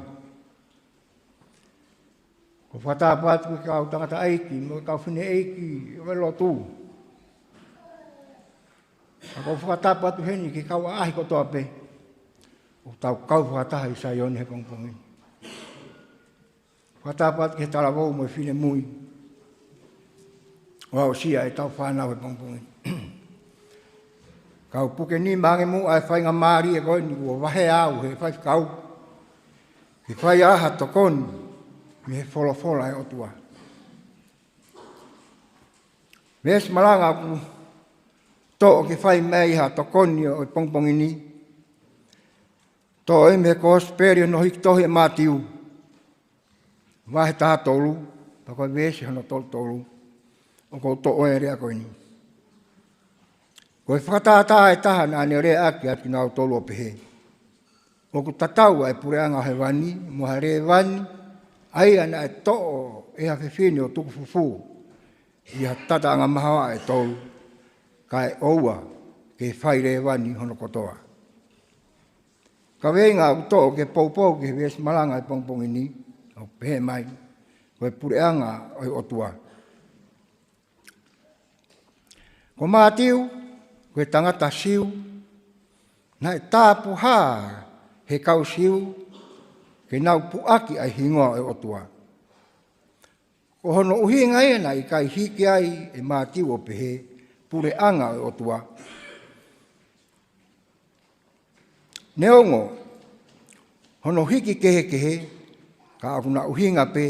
Ko whatapat ke kau tangata eiki, mo kau whine eiki, o elo tū. Ko whatapat heni ki kau ahi kotoa pe. O tau kau whataha i sa ioni he kongpongi. Whatapat ke tarawau mo whine mui. Wau sia e tau whanau e pongpongi. Kau puke ni mange mu ai whainga maari e koe ni ua wahe au he whai kau. He whai aha tokoni me he wholofola e otua. Mes malanga ku to ke whai mei ha tokoni o pongpongi ni. To e me ko sperio no hiktohi e mātiu. Wahe taha tolu, pa koe vesi hano tolu. O ko to oe rea koe ni. Koe whakatata e taha na ane rea aki ati nao tolu o pehe. O ku tatau e pureanga he wani, mo he re wani, ai ana e to'o e ha whiwhine o tuku fufu. I ha tata anga mahawa e tolu, ka e oua ke whai re wani hono kotoa. Ka wenga u to'o ke poupou ke ves malanga e pongpongi ni, o pehe mai, koe pureanga o otua. Ko mātiu, koe tangata siu, na e tāpu hā he kau siu, ke nau puaki ai hingoa e otua. Ko hono uhinga e na i kai hiki ai e mātiu o pehe, pure anga e otua. Neongo, hono hiki kehe, ka aku na uhinga pe,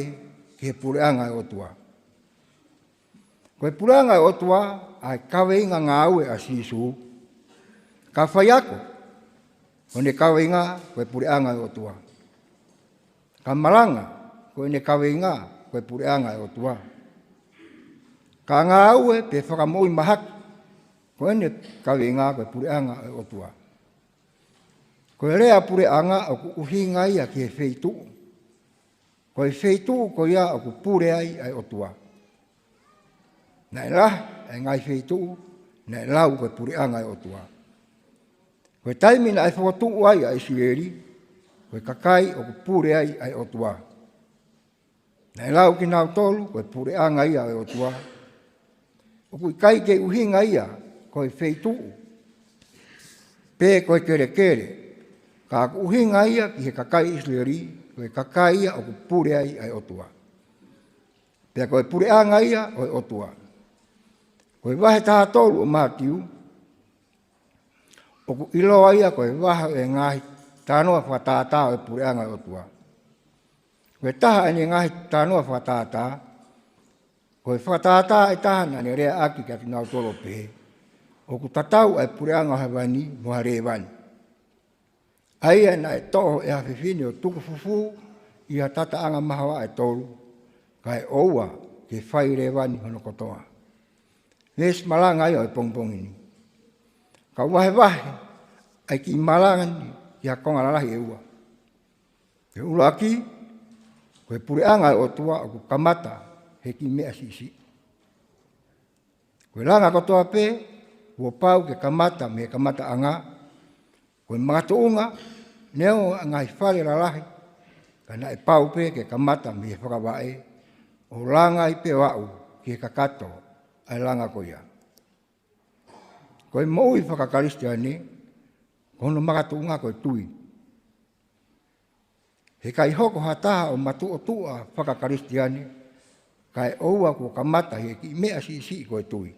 ke pure anga e otua. Koe pure anga e otua, ai kawe inga ngā aue a sisu, ka whai ako, hone kawe inga, koe pure anga e otua. Ka malanga, koe ne kawe inga, koe pure anga e otua. Ka ngā aue, pe whakamoi mahaki, koe ne kawe inga, koe pure anga e otua. Koe rea pure anga, oku uhinga ia ki e wheitu. Koe wheitu, koe ia oku pure ai ai otua. Nai lah, e ngai wheitu, nai lau koe pure anga e otua. Koe taimina ai whakotu ai ai sieri, koe kakai oku pure ai ai otua. Nai lau ki nau tolu, koe pure anga ia ai otua. Oku kai ke uhinga ia, koe wheitu. Pē koe kere. Ka uhinga ia ki he kakai isleri, koe kakai ia oku pure ai ai otua. Pea koe pure anga ia oi otua. Koe wahe taha tolu o mātiu, oku iloa ia koe wahe e ngahi tānoa whatātā o pure anga ai otua. Koe taha ane ngahi tānoa whatātā, koe whatātā e taha nane rea aki kia tinau tolo pehe. Oku tatau ai pure anga hawani moha rewani. Aia na e toho e hawhiwhine o tuku fufu i ha tata anga mahawa e tolu, ka e oua ke whai rewani hono kotoa. Nes malanga ia o e pongpongini. Ka wahe ai ki malangani i ha konga lalahi e ua. Ke ula aki, koe pure anga o tua o ku kamata he ki mea sisi. Koe langa kotoa pe, ua pau ke kamata me kamata anga, koe mga tounga, neo ngai whare lalahi, kana e pau pe ke kamata me whakawae, o langa i pe wau ki kakato ai langa koia. Koe moui whakakaristiani, kono mga tounga koe tui. He kai hoko hataha o matu o tua whakakaristiani, kai oua ko kamata he ki mea si koe tui.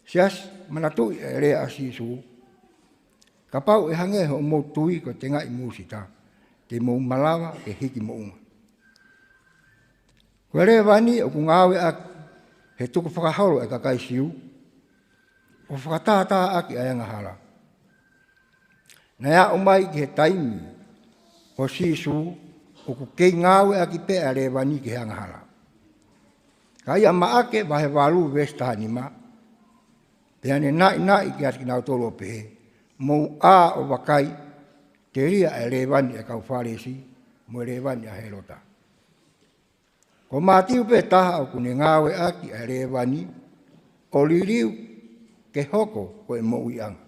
Sias manatui e rea asisu, ka pau e hange ho mo tui ko te ngai musita, te mo malawa ke hiki mo unga. Koe rea wani o ku ngawe aki, he tuku whakahoro e kakai siu, o whakatātā aki ai angahara. Nea o mai ki he taimi, o sisu, o ku kei ngawe aki pe a rea wani ki he angahara. Ka ia maake wahe walu vesta hanima, pea ne nai ki ati nau tolo pehe, mou a o wakai, te ria e rewani e kau wharesi, mo rewani a herota. Ko mātiu pe taha o kune ngawe aki e rewani, o liriu ke hoko ko e mou ianga.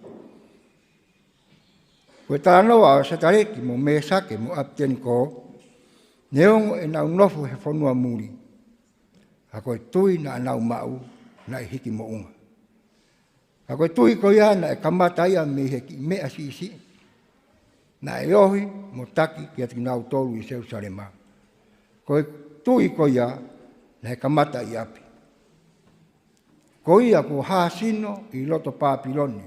Koe tānoa o satareki mo me sake mo apteni ko, neongo e nau nofu he whanua muri, a koe tui na nau mau na i hiki mo unga. A koe tui ko ia na e kamata ia me heki mea sisi, na e ohi mo taki ki ati nau tolu i seu sarema. Koe tui ko ia na e kamata i api. Ko ia ko haasino i loto pāpiloni,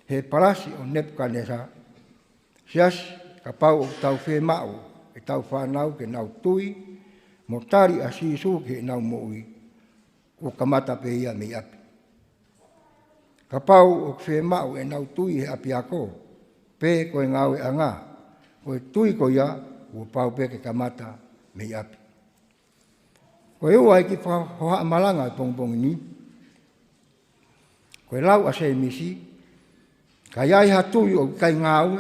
he parasi o Nebuchadnezzar, sias ka pau o tau whē mao e tau whanau ke nau tui, mo tari a sisu ke nau moui, o kamata pe ia me api. Ka pau o whē mao e nau tui he api ako, pe koe ngawe anga, koe tui ko ia, o pau pe ke kamata me api. Koe ua ki whahoha malanga i pongpong ni, koe lau a se misi, ka iai ha tui o kai ngawe,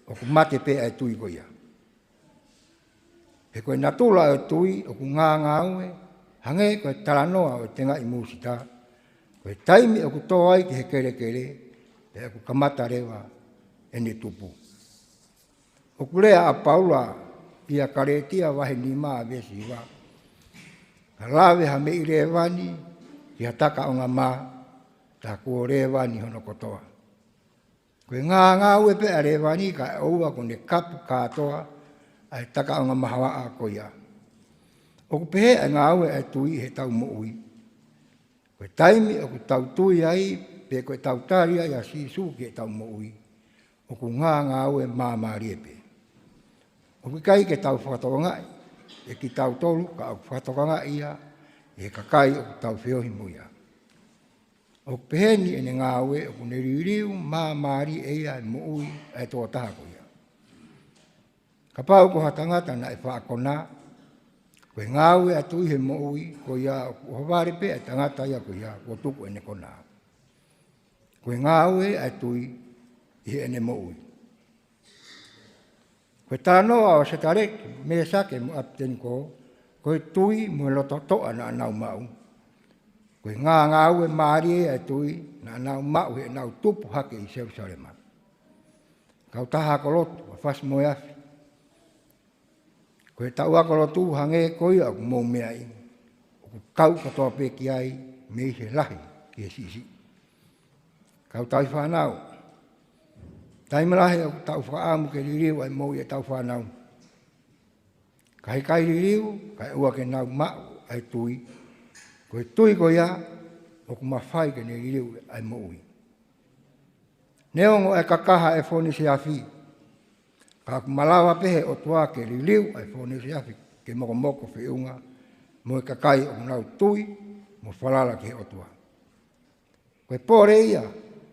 o ku mate pe ai tui ko ia. He koe natula o tui o ku ngā ngawe, hange koe talanoa o te ngai musita, koe taimi o ku toa ai ki he kere, pe o ku kamata rewa ene tupu. O ku lea a paula ia karetia wahe ni maa vesi wa, ka lawe ha me irewani, Ia taka o ngā mā, tā kua rewani hono kotoa. Koe ngā ue pe a rewani ka e oua kone kapu kātoa, ai taka o ngā mahawa a koia. O ku pehe a ngā ue e tui he tau mo ui. Koe taimi o ku tau tui ai, pe koe tau tari ai a sisu ki he tau mo ui. O ku ngā ue māmari e pe. O ku kai ke tau whakatoa e ki tau tolu ka au whakatoa ia, e ka kai o ku tau whiohi muia. O ku peheni e ne ngā ue o ku neririu māmari e ia e mo ui e tō taha ko ia. Ka pau ko hatangata na e whaakona, koe ngā ue atu i he mo ui, ko ia o haware pe e tangata ia ko ia, ko tuku e ne kona. Koe ngā ue atu i he ene mo ui. Koe tānoa o se tareki, me sake mo apten ko, koe tui mo loto toa na anau mau. Koe ngā ue maari e tui na anau mau he nau tupu hake i Jerusalema. Kau taha kolotu, a whas moe afi. Koe tau akolotu hange koe aku mō mea i. Oku kau katoa peki ai me i he lahi ki he sisi. Kau tai whanau. Tai malahe o tau whaamu ke ririu ai mou i e tau whanau. Kai kai ririu, kai ua ke nau mau ai tui. Koe tui ko ia, o ku mawhai ke ne ririu ai mou i. Neongo e kakaha e whoni se afi. Ka ku malawa pehe o tua ke ririu ai whoni se afi ke moko moko whiunga. Mo e kakai o nau tui, mo whalala ke o tua. Koe pōre ia,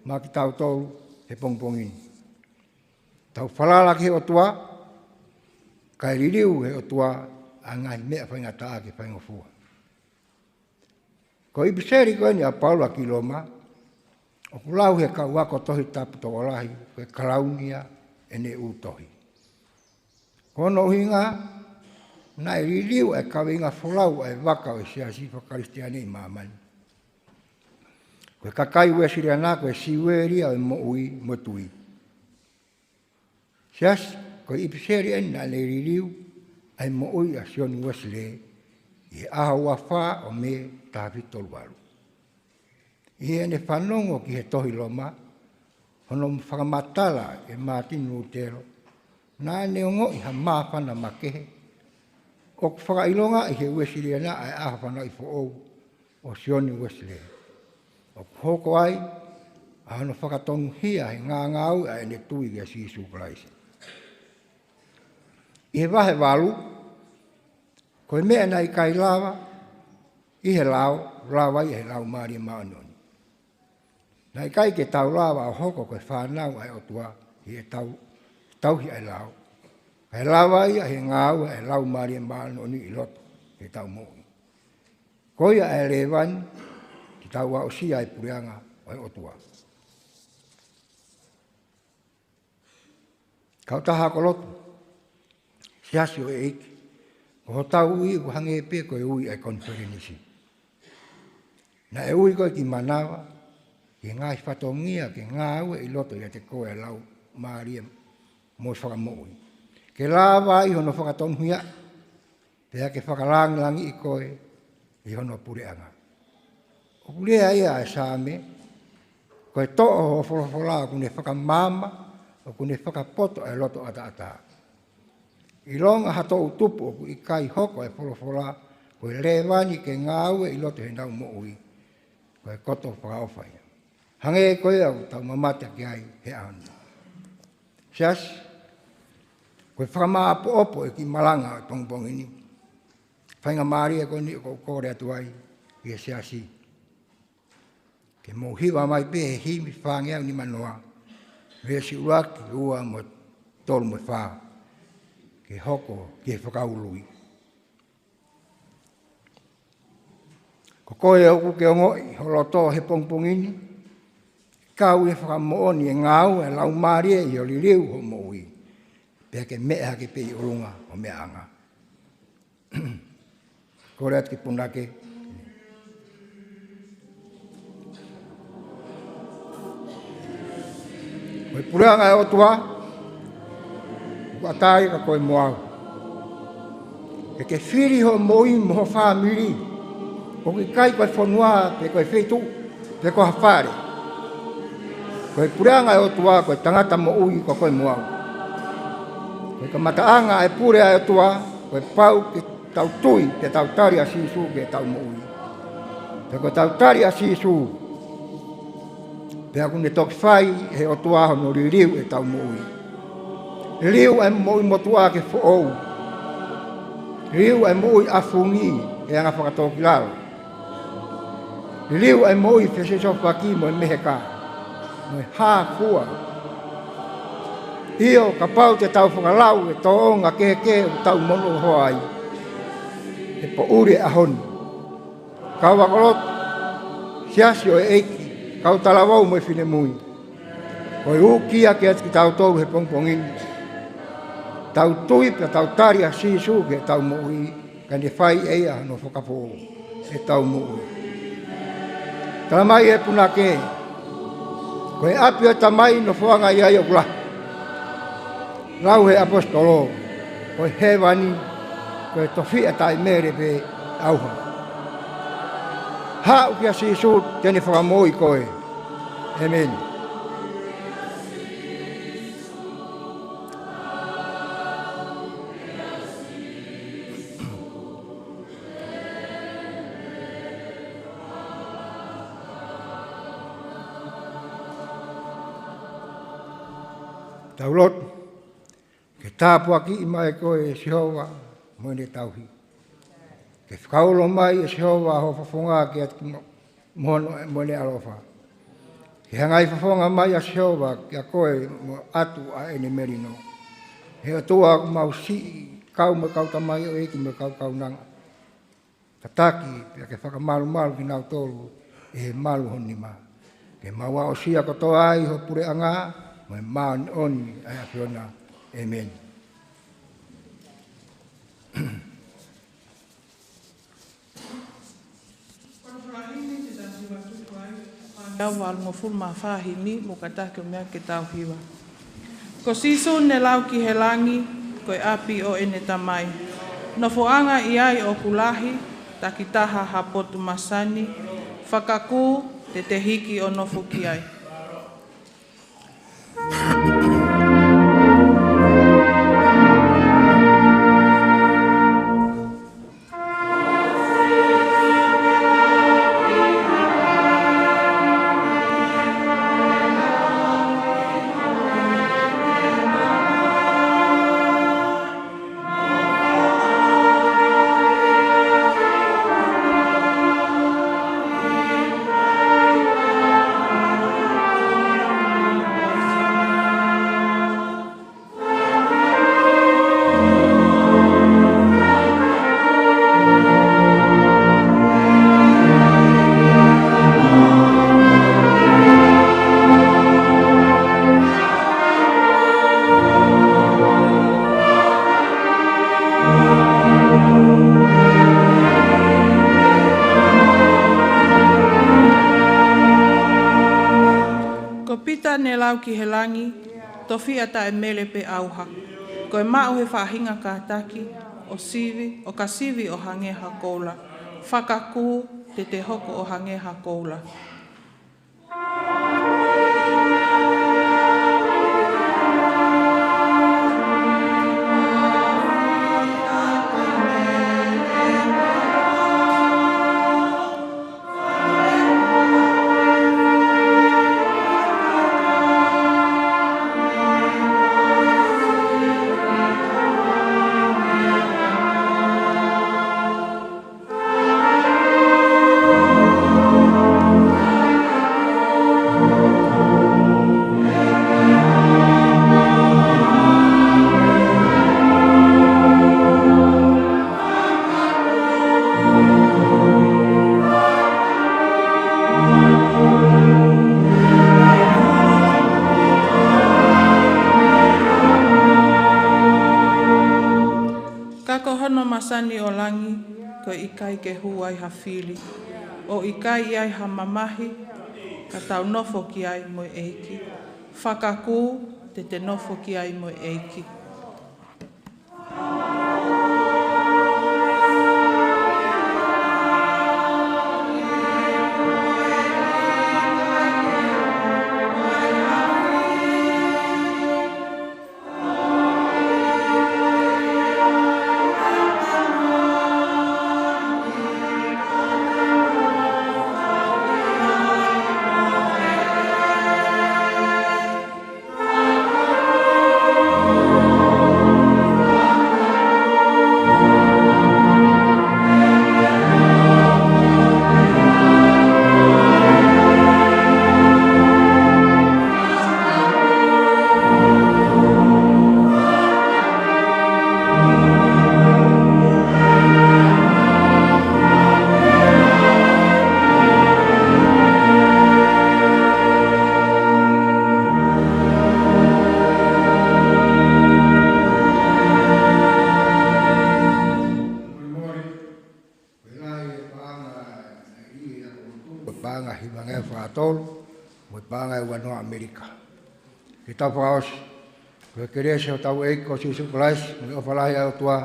mā ki tau tolu he pongpongini. Tau whalala ke o tua, kai ririu he o tua, a ngai mea whainga taa ke whainga fua. Ko ibiseri koe ni a Paula ki Roma, o kulau he kau wako tohi tapu tō walahi, koe karaunia e ne u tohi. Kono hinga, nai ririu e kawinga whulau e waka o sia sifa karistiani i mamani. Koe kakai ue siriana koe siweria o mo ui mo tui. Sias, koe ibiseri ena le ririu, ai mo ui a sioni Wesley, i aha wawha o me tāwhi toluaru. I ene whanongo ki he tohi Roma, hono whakamatala e Martin Lutero, nā neongo i ha māwhana makehe, o ku whakailonga i he Wesleyana ai aha whana i whoou o sioni Wesley. O ku hoko ai, a hono whakatonu hia he ngāngau a ene tui ki a Sisu Kraisi. I he wahe walu, koe mea nei kai lawa, i he lau, lawa i he lau Maria Maanoni. Nei kai ke tau lawa o hoko koe whanau ai o tua, i he tauhi ai lau. He lawa i he ngāu ai lau Maria Maanoni i loto, he tau mōi. Koe ai rewani, ki tau wa o sia ai purianga ai o tua. Kau taha ko loto, siasi o e iki. Ko tau ui ko hange pe ko e ui ai konferenisi. Na e ui ko ki manawa, ki ngai whatongia, ki ngā ue i loto ia te koe lau Maria mo whakamoi. Ke lawa i hono whakatonhuia, pea ke whakalangilangi i koe i hono pureanga. O purea ia e sāme, koe to'o ho wholofola kune whakamama, o kune whakapoto e loto ata-ata. I longa hato utupu o ku i kai hoko e wholofola, koe lewani ke ngāue i loto he nau mo ui, koe koto whakaofai. Hange e koe au tau mamata ki ai he anu. Sias, koe whakamaapo opo e ki malanga o tongpongini. Whainga maari e koe ni o kore atu ai, i e siasi. Ke mō hiwa mai pe he himi whangeau ni manoa, vea si uraki ua mo tolu mo whaa. Ke hoko, ke whakaului. Ko koe oku ke ongoi, holoto he pongpongini, kau e whakamooni e ngāu e lau maria i o liriu ho moui. Pea ke mea ke pei urunga o mea anga. Kore atu ki punake. Koe pureanga e otua, atai ka koe moau. E ke whiri ho moi mo whamiri, o ki kai koe whanua, pe koe whetu, pe koe hawhare. Koe pureanga e o tua, koe tangata mo ui ko koe muau. Koe ka mataanga e purea e o tua, koe pau ki tau tui, pe tau tari a sisu ke tau mo ui. Pe koe tau tari a sisu, pe aku ne toki whai he o tua hono ririu e tau mo ui. Ririu e mo ui mo tua ke whoou. Ririu e mo ui afungi e anga whakatoki lalo. Ririu e mo ui whese sofaki mo e meheka. Mo e haa fua. Io ka pau te tau whakalau e toonga ke o tau mono hoai. E po uri a honi. Kau wakolot, siasi o e eiki, kau talawau mo e whine mui. Oi ukia ke ati ki tau tau he pongpongini. Tau tui pe tau tari a sisu ke tau mo ui, ka ne whai eia no whakapo e tau mo ui. Talamai e puna ke, koe api o tamai no whuanga iai o kula. Lau he apostolo, koe he wani, koe tofi a tai mere pe auha. Ha ukia sisu tene whakamoi koe. Amen. Taulot, ke tāpua ki i mai koe e Sihova, moene tauhi. Ke whakaulo mai e Sihova ho whawhonga ke ati moene alofa. Ke hangai whawhonga mai a Sihova ke a koe mo atu a ene merino. He atua mau si kau me kau tamai o eki me kau nanga. Kataki, ke whakamalu ki nau tolu e he malu honi ma. Ke maua o sia kotoa ai ho pure anga, mai maun oni ai afiona. Amen. Ia wal mo ful ma whahini mo katake mea ke tau hiwa. Ko sisu ne lau ki he langi, koe api o ene tamai. No foanga i ai o kulahi, takitaha hapotu masani, whakaku te te hiki o nofu ki ai. Ne lau ki he langi, tofi ata e mele pe auha. Koe mau he whahinga ka taki, o ka sivi o hangeha koula. Whakaku te hoko o hangeha koula. Masani o langi, ko ikai ke huai hawhili. O ikai iai ha mamahi, ka tau nofo ki ai mo eiki. Whakaku te nofo ki ai mo eiki. tolu, mo panga ua no Amerika. Kita paos, ko kere se tau e ko si su klais, mo ofalahi au tua,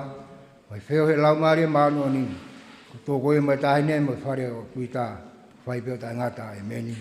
mai feo he lau mari manu ni. Ko to ko e mai tai ne mo fare o tuita, fai pe ta ngata e meni.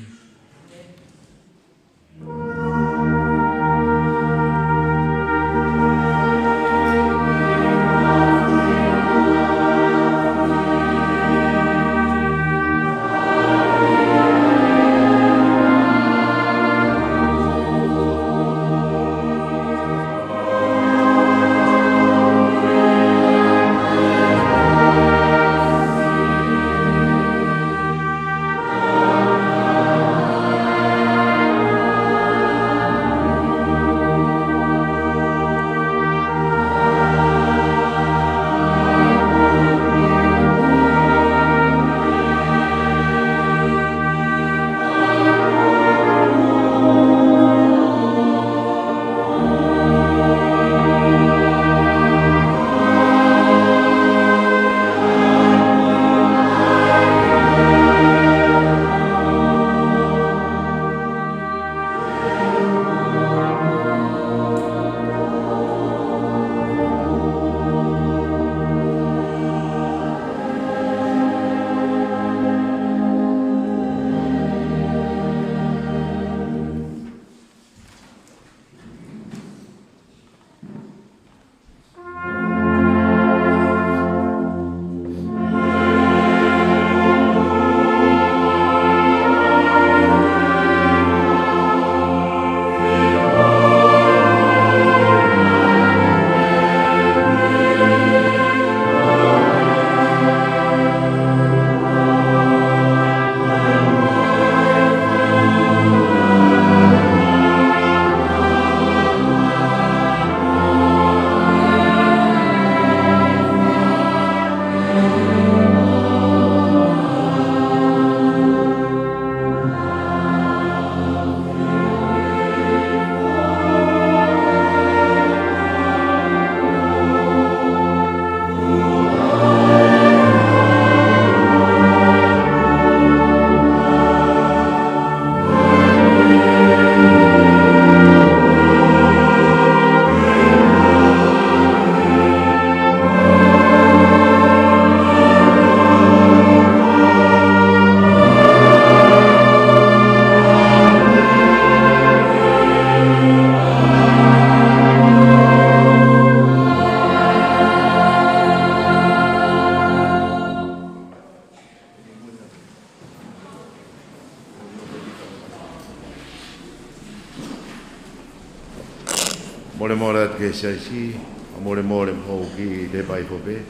Mole mole at ke si mole mole mo ki le bai fobe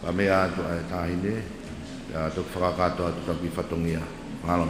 pa me a to ta hine ya to fraka to ta bi fatongia ngalo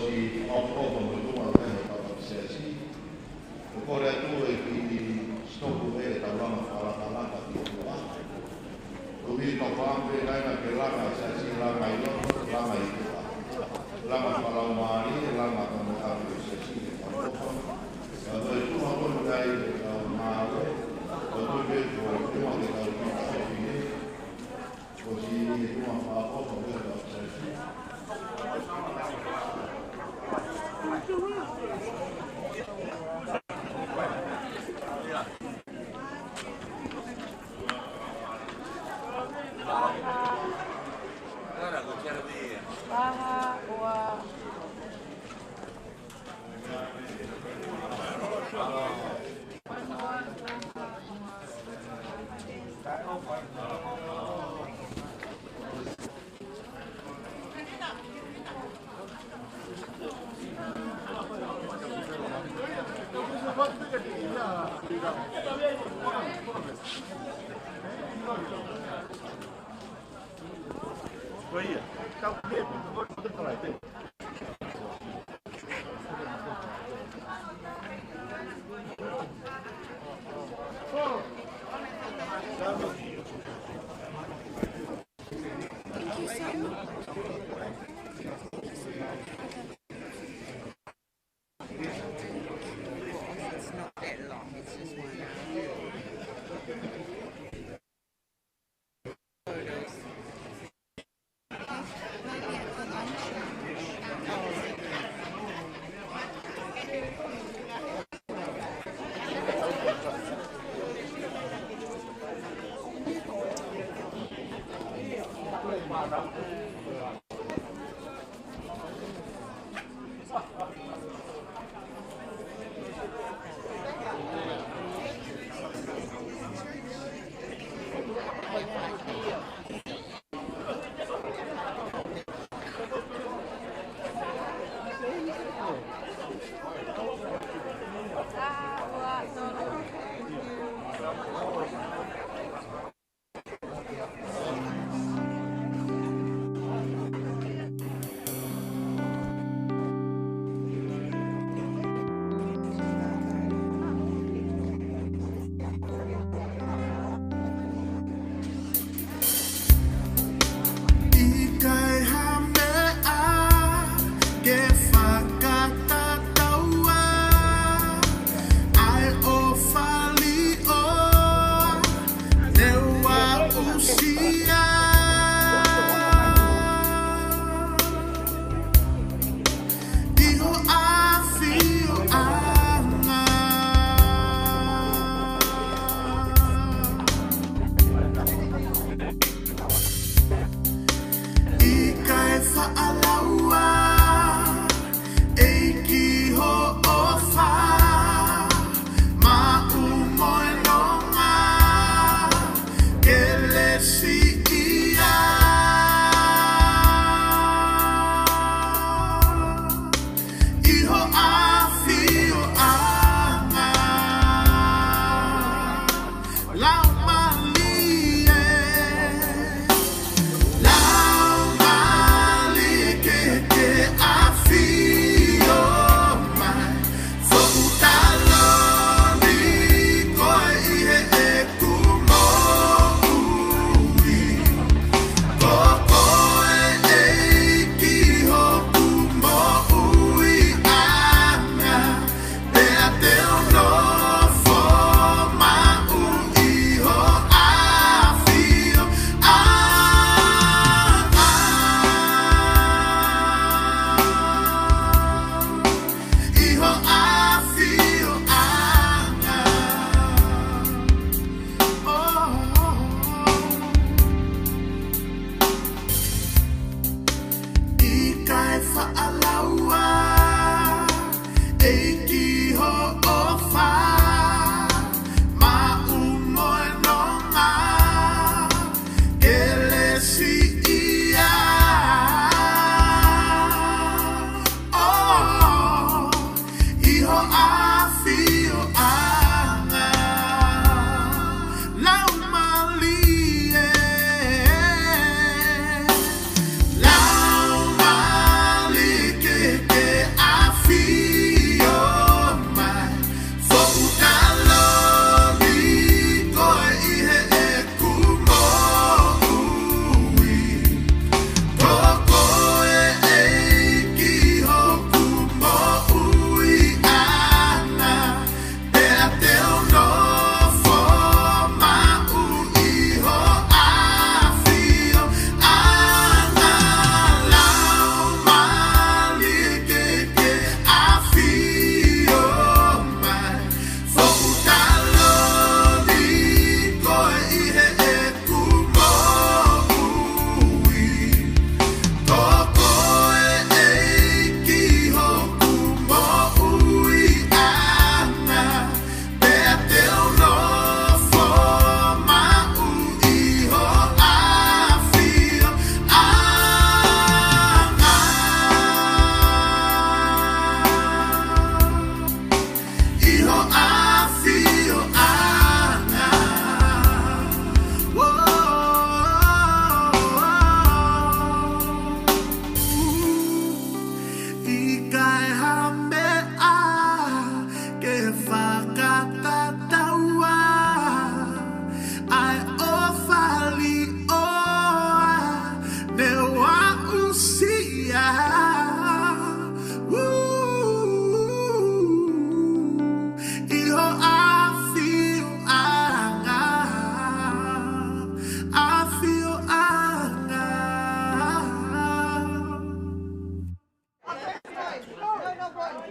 si opo mo tu ma ka pa se si ko re tu e ki stopu e ta lama fala fala ka ki tu a o vi no pa pe na na ke lama se si lama i lo lama i tu a lama fala o mari lama ka mo ka se si ka o tu ma ko dai ma o tu ve tu tu ma ke ka così tu ma fa poco per la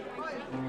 Oi.